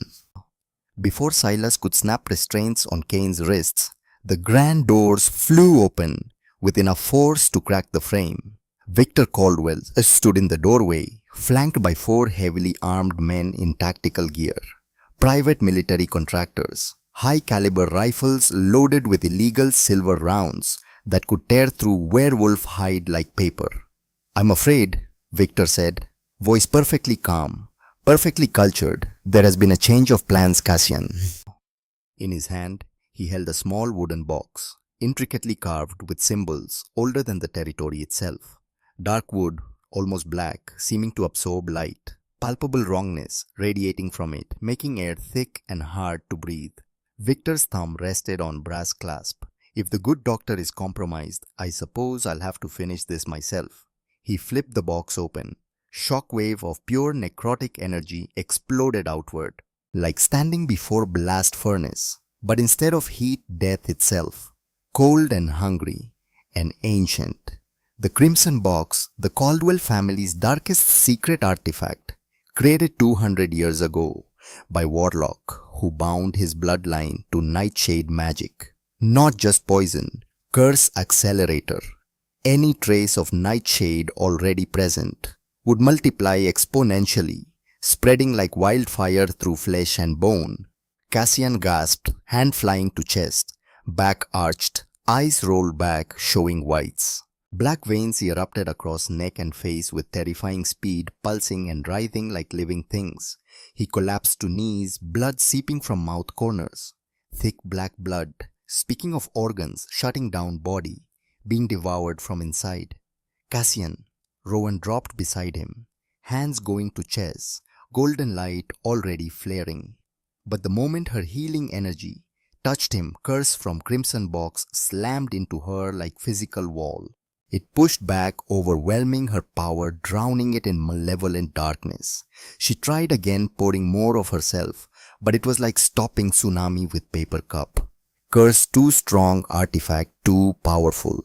Before Silas could snap restraints on Kane's wrists, the grand doors flew open with enough force to crack the frame. Victor Caldwell stood in the doorway, flanked by 4 heavily armed men in tactical gear. Private military contractors, high-caliber rifles loaded with illegal silver rounds that could tear through werewolf hide like paper. I'm afraid, Victor said, voice perfectly calm, perfectly cultured, there has been a change of plans, Cassian. In his hand, he held a small wooden box, intricately carved with symbols older than the territory itself. Dark wood, almost black, seeming to absorb light. Palpable wrongness radiating from it, making air thick and hard to breathe. Victor's thumb rested on brass clasp. If the good doctor is compromised, I suppose I'll have to finish this myself. He flipped the box open. Shockwave of pure necrotic energy exploded outward, like standing before blast furnace. But instead of heat, death itself. Cold and hungry, and ancient. The Crimson Box, the Caldwell family's darkest secret artifact, created 200 years ago by Warlock, who bound his bloodline to nightshade magic. Not just poison, curse accelerator. Any trace of nightshade already present would multiply exponentially, spreading like wildfire through flesh and bone. Cassian gasped, hand flying to chest, back arched, eyes rolled back, showing whites. Black veins erupted across neck and face with terrifying speed, pulsing and writhing like living things. He collapsed to knees, blood seeping from mouth corners. Thick black blood, speaking of organs, shutting down body, being devoured from inside. Cassian, Rowan dropped beside him, hands going to chest, golden light already flaring. But the moment her healing energy touched him, curse from Crimson Box slammed into her like physical wall. It pushed back, overwhelming her power, drowning it in malevolent darkness. She tried again, pouring more of herself, but it was like stopping tsunami with paper cup. Curse too strong, artifact too powerful.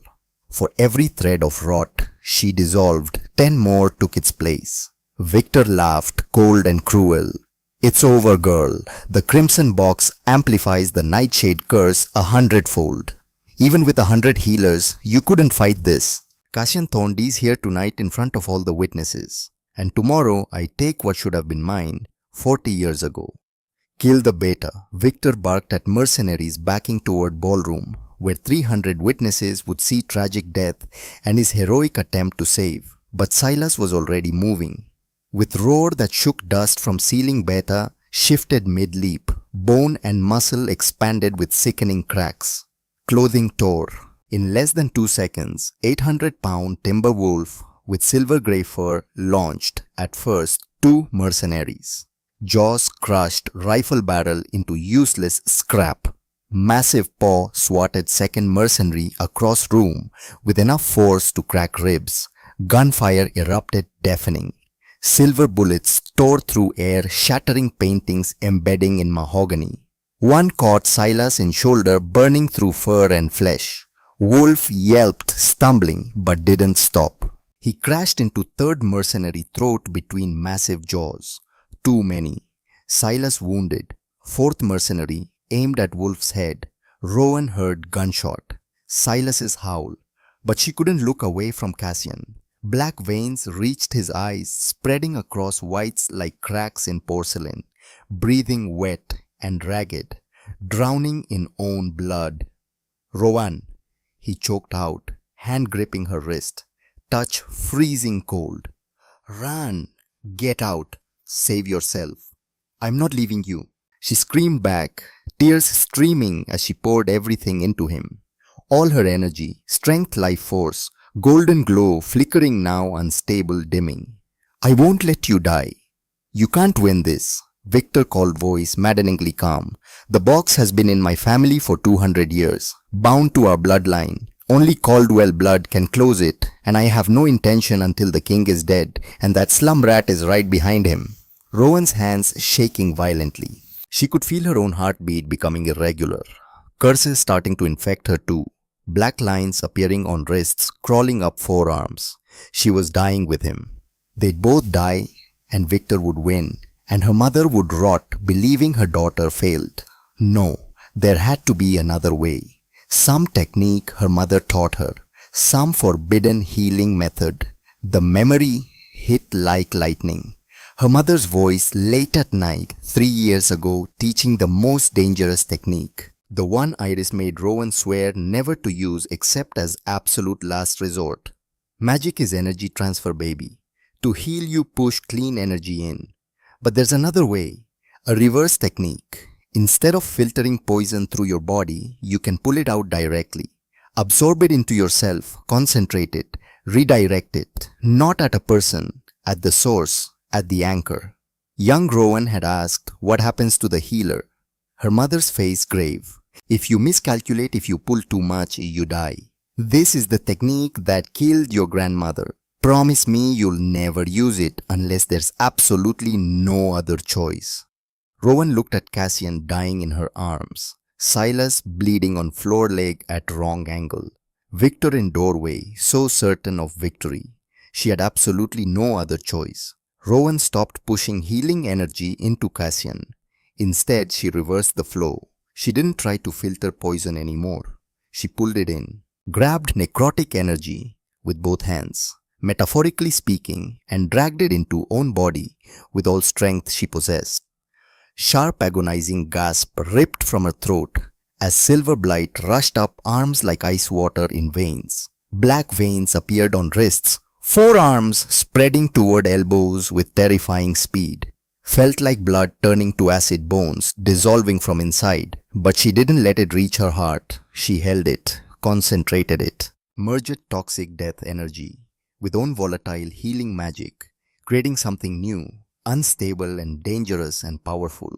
For every thread of rot she dissolved, 10 more took its place. Victor laughed, cold and cruel. It's over, girl. The crimson box amplifies the nightshade curse 100-fold. Even with 100 healers, you couldn't fight this. Cassian Thorne is here tonight in front of all the witnesses. And tomorrow I take what should have been mine 40 years ago. Kill the beta, Victor barked at mercenaries backing toward ballroom, where 300 witnesses would see tragic death and his heroic attempt to save. But Silas was already moving. With roar that shook dust from ceiling, beta shifted mid-leap. Bone and muscle expanded with sickening cracks. Clothing tore. In less than 2 seconds, 800-pound timber wolf with silver grey fur launched, at first, 2 mercenaries. Jaws crushed rifle barrel into useless scrap. Massive paw swatted second mercenary across room with enough force to crack ribs. Gunfire erupted deafening. Silver bullets tore through air, shattering paintings embedding in mahogany. One caught Silas in shoulder, burning through fur and flesh. Wolf yelped, stumbling, but didn't stop. He crashed into third mercenary throat between massive jaws. Too many. Silas wounded. Fourth mercenary aimed at Wolf's head. Rowan heard gunshot. Silas's howl. But she couldn't look away from Cassian. Black veins reached his eyes, spreading across whites like cracks in porcelain. Breathing wet and ragged. Drowning in own blood. Rowan, he choked out, hand gripping her wrist. Touch freezing cold. Run. Get out. Save yourself. I'm not leaving you. She screamed back, tears streaming as she poured everything into him. All her energy, strength, life force, golden glow flickering now, unstable, dimming. I won't let you die. You can't win this, Victor called, voice maddeningly calm. The box has been in my family for 200 years, bound to our bloodline. Only Caldwell blood can close it, and I have no intention until the king is dead and that slum rat is right behind him. Rowan's hands shaking violently. She could feel her own heartbeat becoming irregular. Curses starting to infect her too. Black lines appearing on wrists, crawling up forearms. She was dying with him. They'd both die, and Victor would win, and her mother would rot believing her daughter failed. No, there had to be another way. Some technique her mother taught her. Some forbidden healing method. The memory hit like lightning. Her mother's voice late at night 3 years ago, teaching the most dangerous technique. The one Iris made Rowan swear never to use except as absolute last resort. Magic is energy transfer, baby. To heal you push clean energy in. But there's another way. A reverse technique. Instead of filtering poison through your body, you can pull it out directly. Absorb it into yourself, concentrate it, redirect it. Not at a person, at the source. At the anchor. Young Rowan had asked, what happens to the healer? Her mother's face grave. If you miscalculate, if you pull too much, you die. This is the technique that killed your grandmother. Promise me you'll never use it unless there's absolutely no other choice. Rowan looked at Cassian dying in her arms. Silas bleeding on floor leg at wrong angle. Victor in doorway, so certain of victory. She had absolutely no other choice. Rowan stopped pushing healing energy into Cassian. Instead, she reversed the flow. She didn't try to filter poison anymore. She pulled it in, grabbed necrotic energy with both hands, metaphorically speaking, and dragged it into own body with all strength she possessed. Sharp agonizing gasp ripped from her throat as silver blight rushed up arms like ice water in veins. Black veins appeared on wrists, forearms spreading toward elbows with terrifying speed. Felt like blood turning to acid bones, dissolving from inside. But she didn't let it reach her heart. She held it, concentrated it. Merged toxic death energy with own volatile healing magic, creating something new, unstable and dangerous and powerful.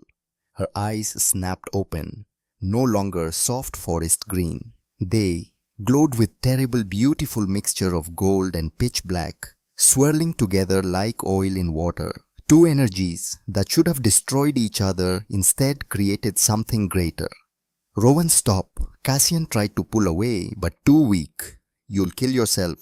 Her eyes snapped open, no longer soft forest green. They glowed with terrible, beautiful mixture of gold and pitch black, swirling together like oil in water. Two energies that should have destroyed each other instead created something greater. Rowan, stop. Cassian tried to pull away, but too weak. You'll kill yourself.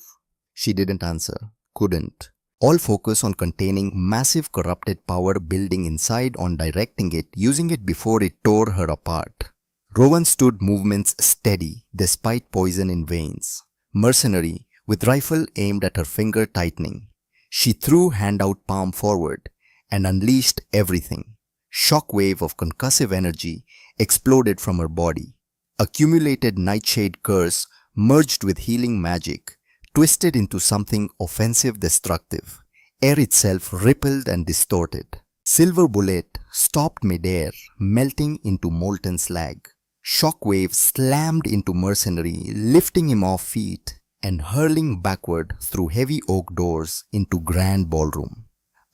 She didn't answer. Couldn't. all focus on containing massive corrupted power building inside on directing it, using it before it tore her apart. Rowan stood movements steady despite poison in veins. Mercenary, with rifle aimed at her finger tightening. She threw hand out palm forward and unleashed everything. Shockwave of concussive energy exploded from her body. Accumulated nightshade curse merged with healing magic, twisted into something offensive destructive. Air itself rippled and distorted. Silver bullet stopped midair, melting into molten slag. Shockwave slammed into Mercenary, lifting him off feet and hurling backward through heavy oak doors into grand ballroom.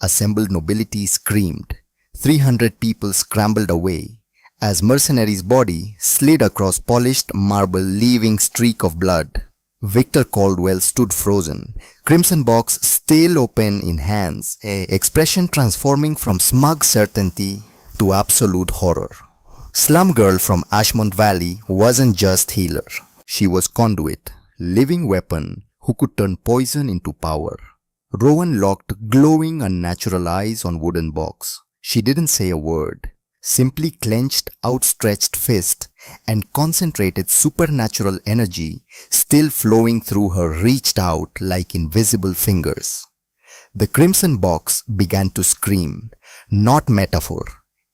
Assembled nobility screamed. 300 people scrambled away as Mercenary's body slid across polished marble, leaving streak of blood. Victor Caldwell stood frozen, crimson box still open in hands, expression transforming from smug certainty to absolute horror. Slum girl from Ashmont Valley wasn't just healer. She was conduit, living weapon who could turn poison into power. Rowan locked glowing unnatural eyes on wooden box. She didn't say a word, simply clenched outstretched fist and concentrated supernatural energy still flowing through her reached out like invisible fingers. The crimson box began to scream, not metaphor.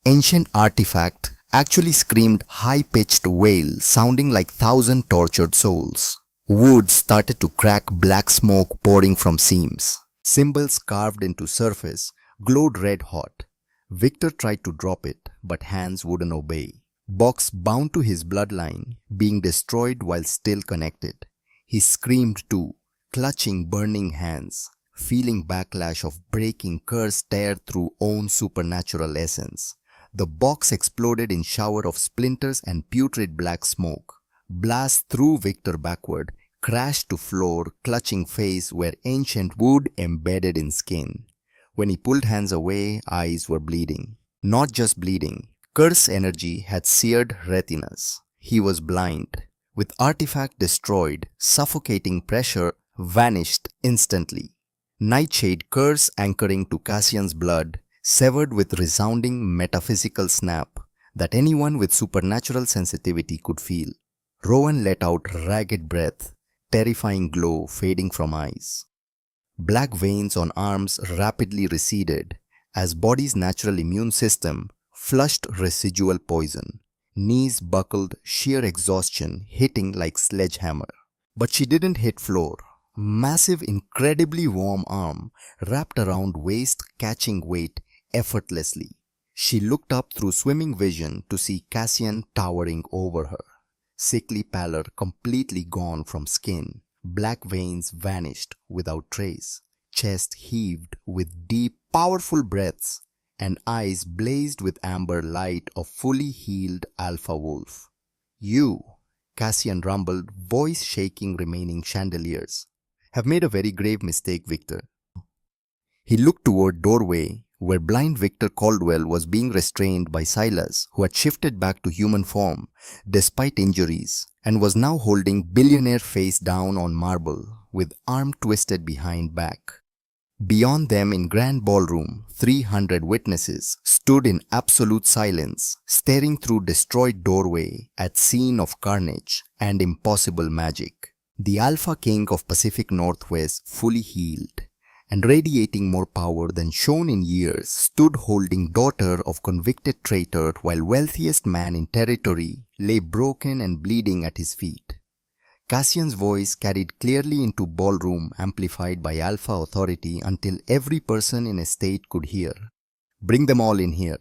Ancient artifact actually screamed high-pitched wail sounding like 1,000 tortured souls. Wood started to crack, black smoke pouring from seams. Symbols carved into surface glowed red hot. Victor tried to drop it, but hands wouldn't obey. Box bound to his bloodline, being destroyed while still connected. He screamed too, clutching burning hands, feeling backlash of breaking curse tear through own supernatural essence. The box exploded in shower of splinters and putrid black smoke. Blast threw Victor backward, crashed to floor, clutching face where ancient wood embedded in skin. When he pulled hands away, eyes were bleeding. Not just bleeding, curse energy had seared retinas. He was blind. With artifact destroyed, suffocating pressure vanished instantly. Nightshade curse anchoring to Cassian's blood, severed with resounding metaphysical snap that anyone with supernatural sensitivity could feel. Rowan let out ragged breath, terrifying glow fading from eyes. Black veins on arms rapidly receded as body's natural immune system flushed residual poison. Knees buckled, sheer exhaustion hitting like sledgehammer. But she didn't hit floor. Massive, incredibly warm arm wrapped around waist, catching weight effortlessly. She looked up through swimming vision to see Cassian towering over her. Sickly pallor completely gone from skin. Black veins vanished without trace. Chest heaved with deep, powerful breaths, and eyes blazed with amber light of fully healed alpha wolf. "You," Cassian rumbled, voice shaking remaining chandeliers, "have made a very grave mistake, Victor." He looked toward doorway where blind Victor Caldwell was being restrained by Silas, who had shifted back to human form despite injuries and was now holding billionaire face down on marble with arm twisted behind back. Beyond them in grand ballroom, 300 witnesses stood in absolute silence, staring through destroyed doorway at scene of carnage and impossible magic. The Alphaking of Pacific Northwest, fully healed and radiating more power than shown in years, stood holding daughter of convicted traitor while wealthiest man in territory lay broken and bleeding at his feet. Cassian's voice carried clearly into ballroom, amplified by Alpha authority until every person in a state could hear. "Bring them all in here,"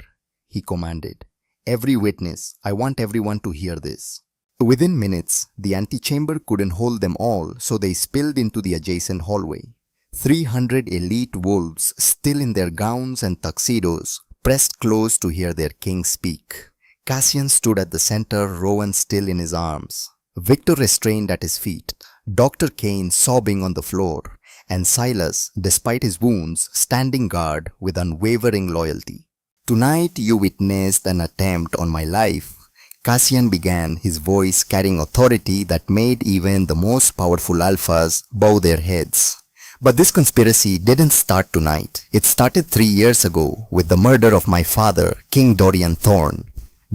he commanded. "Every witness, I want everyone to hear this." Within minutes, the antechamber couldn't hold them all, so they spilled into the adjacent hallway. 300 elite wolves, still in their gowns and tuxedos, pressed close to hear their king speak. Cassian stood at the center, Rowan still in his arms. Victor restrained at his feet, Dr. Kane sobbing on the floor, and Silas, despite his wounds, standing guard with unwavering loyalty. "Tonight you witnessed an attempt on my life," Cassian began, his voice carrying authority that made even the most powerful alphas bow their heads. But this conspiracy didn't start tonight. It started 3 years ago with the murder of my father, King Cassian Thorne.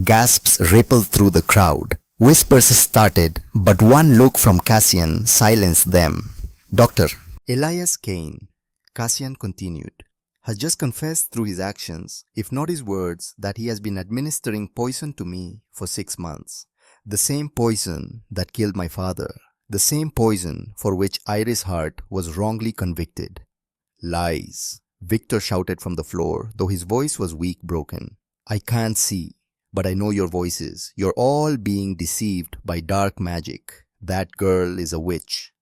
Gasps rippled through the crowd. Whispers started, but one look from Cassian silenced them. Doctor Elias Kane, Cassian continued, has just confessed through his actions, if not his words, that he has been administering poison to me for 6 months. The same poison that killed my father. The same poison for which Iris Hart was wrongly convicted. Lies, Victor shouted from the floor, though his voice was weak, broken. I can't see, but I know your voices. You're all being deceived by dark magic. That girl is a witch.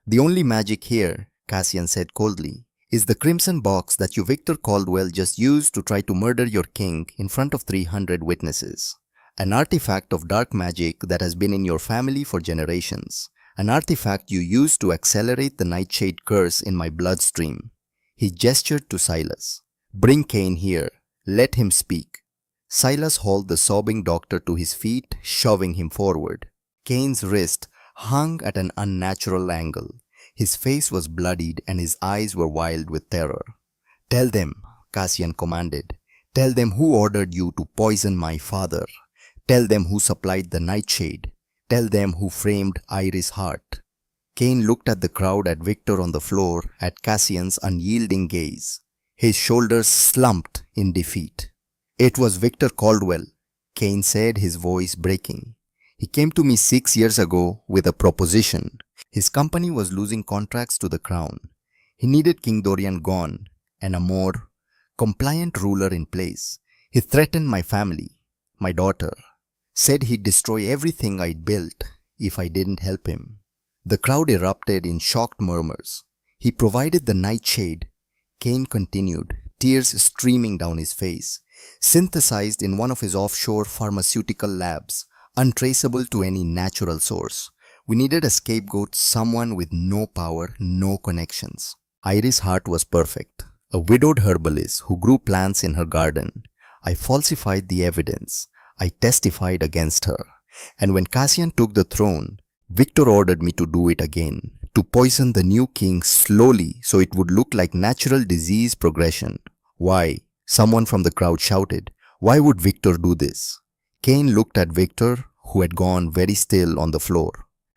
The only magic here, Cassian said coldly, is the crimson box that you Victor Caldwell just used to try to murder your king in front of 300 witnesses. An artifact of dark magic that has been in your family for generations. An artifact you used to accelerate the nightshade curse in my bloodstream. He gestured to Silas. Bring Kane here. Let him speak. Silas hauled the sobbing doctor to his feet, shoving him forward. Kane's wrist hung at an unnatural angle. His face was bloodied and his eyes were wild with terror. Tell them, Cassian commanded. Tell them who ordered you to poison my father. Tell them who supplied the nightshade. Tell them who framed Iris Hart. Kane looked at the crowd, at Victor on the floor, at Cassian's unyielding gaze. His shoulders slumped in defeat. It was Victor Caldwell, Kane said, his voice breaking. He came to me 6 years ago with a proposition. His company was losing contracts to the crown. He needed King Dorian gone and a more compliant ruler in place. He threatened my family, my daughter. Said he'd destroy everything I'd built if I didn't help him. The crowd erupted in shocked murmurs. He provided the nightshade, Kane continued, tears streaming down his face, synthesized in one of his offshore pharmaceutical labs, untraceable to any natural source. We needed a scapegoat, someone with no power, no connections. Iris Hart was perfect, a widowed herbalist who grew plants in her garden. I falsified the evidence. I testified against her, and when Cassian took the throne, Victor ordered me to do it again, to poison the new king slowly so it would look like natural disease progression. Why? Someone from the crowd shouted. Why would Victor do this? Kane looked at Victor, who had gone very still on the floor.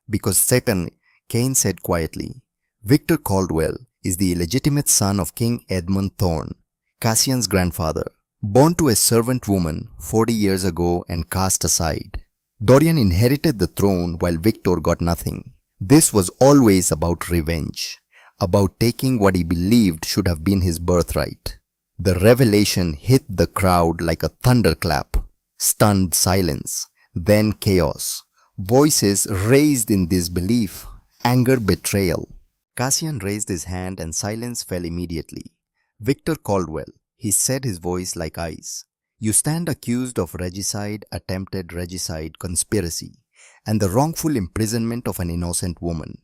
Because Satan, Kane said quietly, Victor Caldwell is the illegitimate son of King Edmund Thorne, Cassian's grandfather. Born to a servant woman 40 years ago and cast aside. Dorian inherited the throne while Victor got nothing. This was always about revenge, about taking what he believed should have been his birthright. The revelation hit the crowd like a thunderclap, stunned silence, then chaos. Voices raised in disbelief, anger, betrayal. Cassian raised his hand and silence fell immediately. Victor Caldwell, he said, his voice like ice. You stand accused of regicide, attempted regicide, conspiracy, and the wrongful imprisonment of an innocent woman.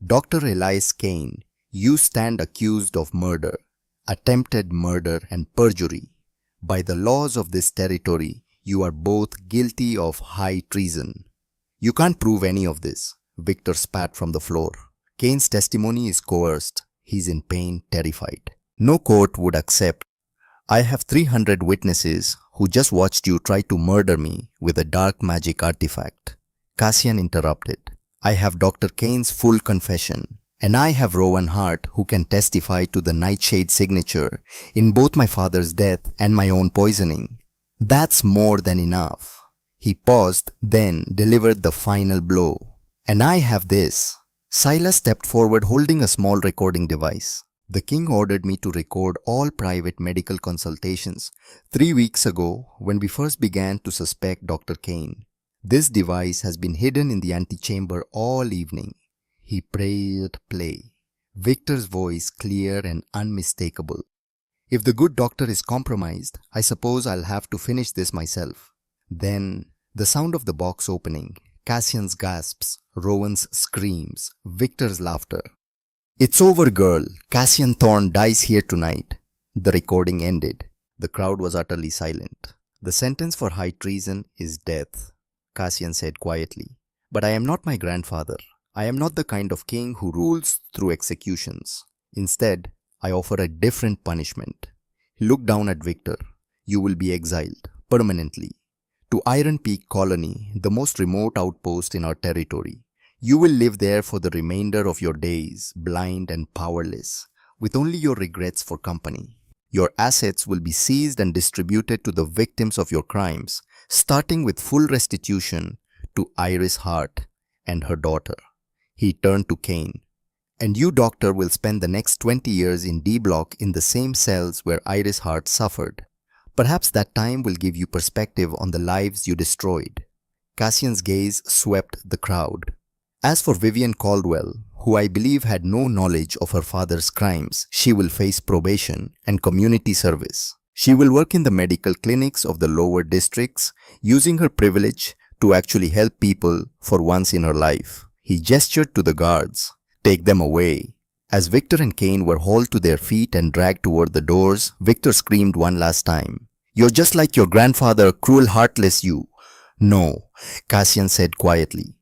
Dr. Elias Kane, you stand accused of murder, attempted murder and perjury. By the laws of this territory, you are both guilty of high treason. You can't prove any of this, Victor spat from the floor. Kane's testimony is coerced. He's in pain, terrified. No court would accept. I have 300 witnesses who just watched you try to murder me with a dark magic artifact. Cassian interrupted. I have Dr. Kane's full confession, and I have Rowan Hart who can testify to the nightshade signature in both my father's death and my own poisoning. That's more than enough. He paused, then delivered the final blow. And I have this. Silas stepped forward holding a small recording device. The king ordered me to record all private medical consultations 3 weeks ago when we first began to suspect Dr. Kane. This device has been hidden in the antechamber all evening. He prayed play. Victor's voice clear and unmistakable. If the good doctor is compromised, I suppose I'll have to finish this myself. Then, the sound of the box opening, Cassian's gasps, Rowan's screams, Victor's laughter. It's over, girl. Cassian Thorne dies here tonight. The recording ended. The crowd was utterly silent. The sentence for high treason is death, Cassian said quietly. But I am not my grandfather. I am not the kind of king who rules through executions. Instead, I offer a different punishment. He looked down at Victor. You will be exiled, permanently, to Iron Peak Colony, the most remote outpost in our territory. You will live there for the remainder of your days, blind and powerless, with only your regrets for company. Your assets will be seized and distributed to the victims of your crimes, starting with full restitution to Iris Hart and her daughter. He turned to Kane. And you, Doctor, will spend the next 20 years in D Block in the same cells where Iris Hart suffered. Perhaps that time will give you perspective on the lives you destroyed. Cassian's gaze swept the crowd. As for Vivian Caldwell, who I believe had no knowledge of her father's crimes, she will face probation and community service. She will work in the medical clinics of the lower districts, using her privilege to actually help people for once in her life. He gestured to the guards. Take them away. As Victor and Kane were hauled to their feet and dragged toward the doors, Victor screamed one last time. You're just like your grandfather, cruel, heartless you. No, Cassian said quietly.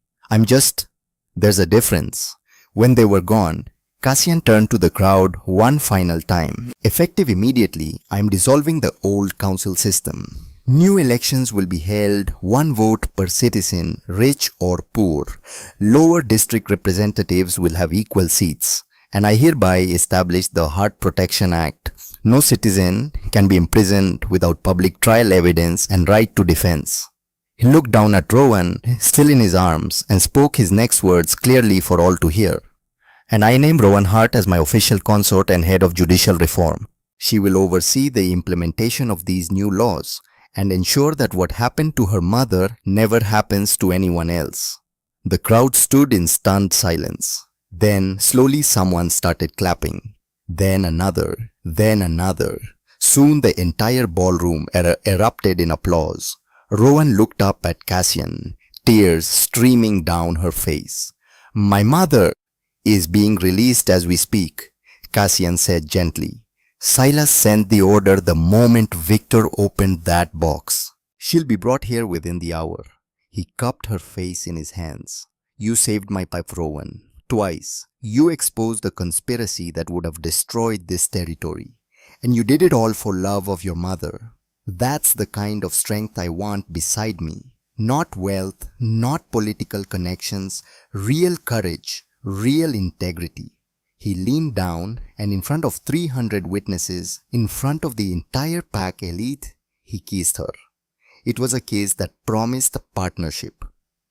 There's a difference. When they were gone, Cassian turned to the crowd one final time. Effective immediately, I'm dissolving the old council system. New elections will be held, one vote per citizen, rich or poor. Lower district representatives will have equal seats. And I hereby establish the Heart Protection Act. No citizen can be imprisoned without public trial evidence and right to defense. He looked down at Rowan, still in his arms, and spoke his next words clearly for all to hear. And I name Rowan Hart as my official consort and head of judicial reform. She will oversee the implementation of these new laws and ensure that what happened to her mother never happens to anyone else. The crowd stood in stunned silence. Then slowly someone started clapping. Then another. Soon the entire ballroom erupted in applause. Rowan looked up at Cassian, tears streaming down her face. My mother is being released as we speak, Cassian said gently. Silas sent the order the moment Victor opened that box. She'll be brought here within the hour. He cupped her face in his hands. You saved my life, Rowan. Twice. You exposed a conspiracy that would have destroyed this territory. And you did it all for love of your mother. That's the kind of strength I want beside me. Not wealth, not political connections, real courage, real integrity. He leaned down and in front of 300 witnesses, in front of the entire pack elite, he kissed her. It was a kiss that promised partnership,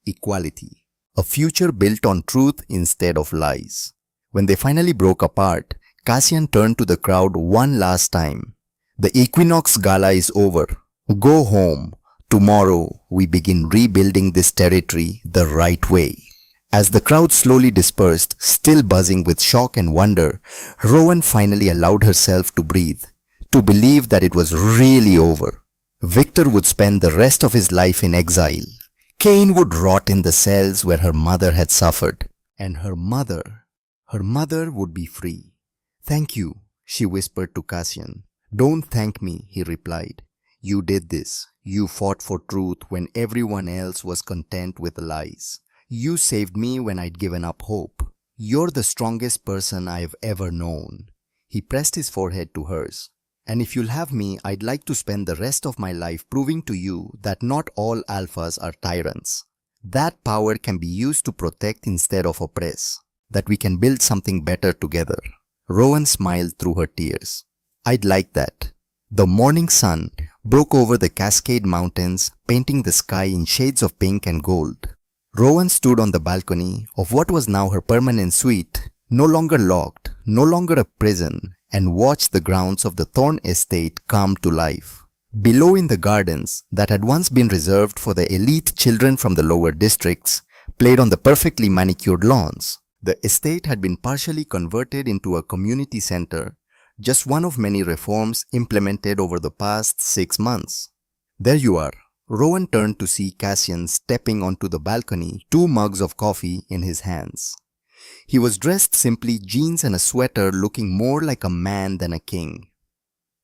equality, a future built on truth instead of lies. When they finally broke apart, Cassian turned to the crowd one last time. The equinox gala is over. Go home. Tomorrow we begin rebuilding this territory the right way. As the crowd slowly dispersed, still buzzing with shock and wonder, Rowan finally allowed herself to breathe, to believe that it was really over. Victor would spend the rest of his life in exile. Kane would rot in the cells where her mother had suffered. And her mother would be free. Thank you, she whispered to Cassian. Don't thank me, he replied. You did this. You fought for truth when everyone else was content with lies. You saved me when I'd given up hope. You're the strongest person I've ever known. He pressed his forehead to hers. And if you'll have me, I'd like to spend the rest of my life proving to you that not all alphas are tyrants. That power can be used to protect instead of oppress. That we can build something better together. Rowan smiled through her tears. I'd like that. The morning sun broke over the Cascade Mountains, painting the sky in shades of pink and gold. Rowan stood on the balcony of what was now her permanent suite, no longer locked, no longer a prison, and watched the grounds of the Thorne estate come to life. Below in the gardens that had once been reserved for the elite children from the lower districts, played on the perfectly manicured lawns. The estate had been partially converted into a community center, just one of many reforms implemented over the past 6 months. There you are. Rowan turned to see Cassian stepping onto the balcony, 2 mugs of coffee in his hands. He was dressed simply jeans and a sweater, looking more like a man than a king.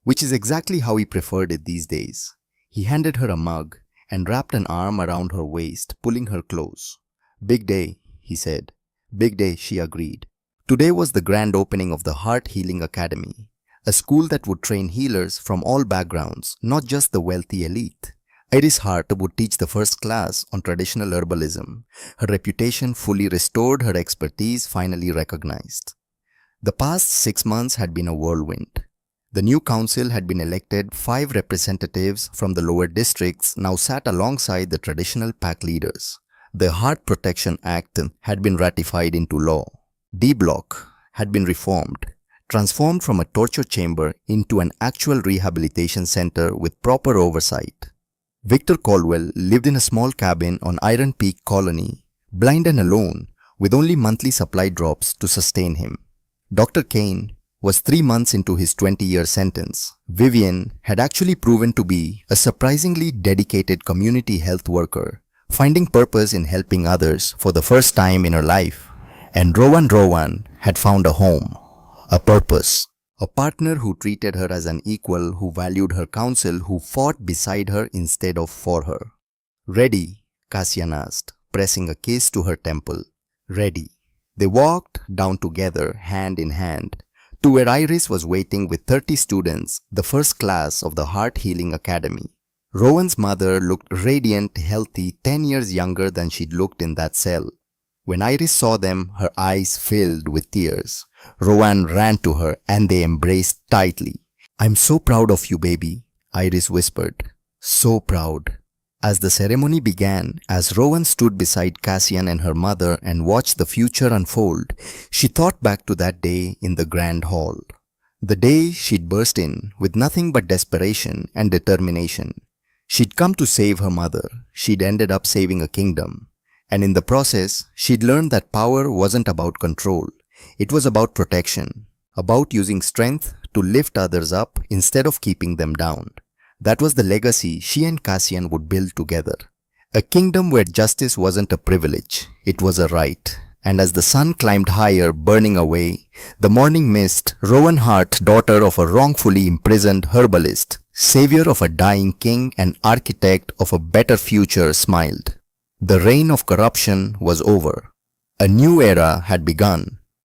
Which is exactly how he preferred it these days. He handed her a mug and wrapped an arm around her waist, pulling her close. Big day, he said. Big day, she agreed. Today was the grand opening of the Heart Healing Academy, a school that would train healers from all backgrounds, not just the wealthy elite. Iris Hart would teach the first class on traditional herbalism, her reputation fully restored, her expertise finally recognized. The past 6 months had been a whirlwind. The new council had been elected. 5 representatives from the lower districts now sat alongside the traditional pack leaders. The Heart Protection Act had been ratified into law. D Block had been reformed, transformed from a torture chamber into an actual rehabilitation center with proper oversight. Victor Caldwell lived in a small cabin on Iron Peak Colony, blind and alone, with only monthly supply drops to sustain him. Dr. Kane was 3 months into his 20-year sentence. Vivian had actually proven to be a surprisingly dedicated community health worker, finding purpose in helping others for the first time in her life. And Rowan had found a home, a purpose, a partner who treated her as an equal, who valued her counsel, who fought beside her instead of for her. "Ready?" Cassian asked, pressing a kiss to her temple. "Ready." They walked down together, hand in hand, to where Iris was waiting with 30 students, the first class of the Heart Healing Academy. Rowan's mother looked radiant, healthy, 10 years younger than she'd looked in that cell. When Iris saw them, her eyes filled with tears. Rowan ran to her and they embraced tightly. "I'm so proud of you, baby," Iris whispered. "So proud." As the ceremony began, as Rowan stood beside Cassian and her mother and watched the future unfold, she thought back to that day in the grand hall. The day she'd burst in with nothing but desperation and determination. She'd come to save her mother. She'd ended up saving a kingdom. And in the process, she'd learned that power wasn't about control. It was about protection, about using strength to lift others up instead of keeping them down. That was the legacy she and Cassian would build together. A kingdom where justice wasn't a privilege, it was a right. And as the sun climbed higher, burning away, the morning mist, Rowan Hart, daughter of a wrongfully imprisoned herbalist, savior of a dying king and architect of a better future, smiled. The reign of corruption was over. A new era had begun.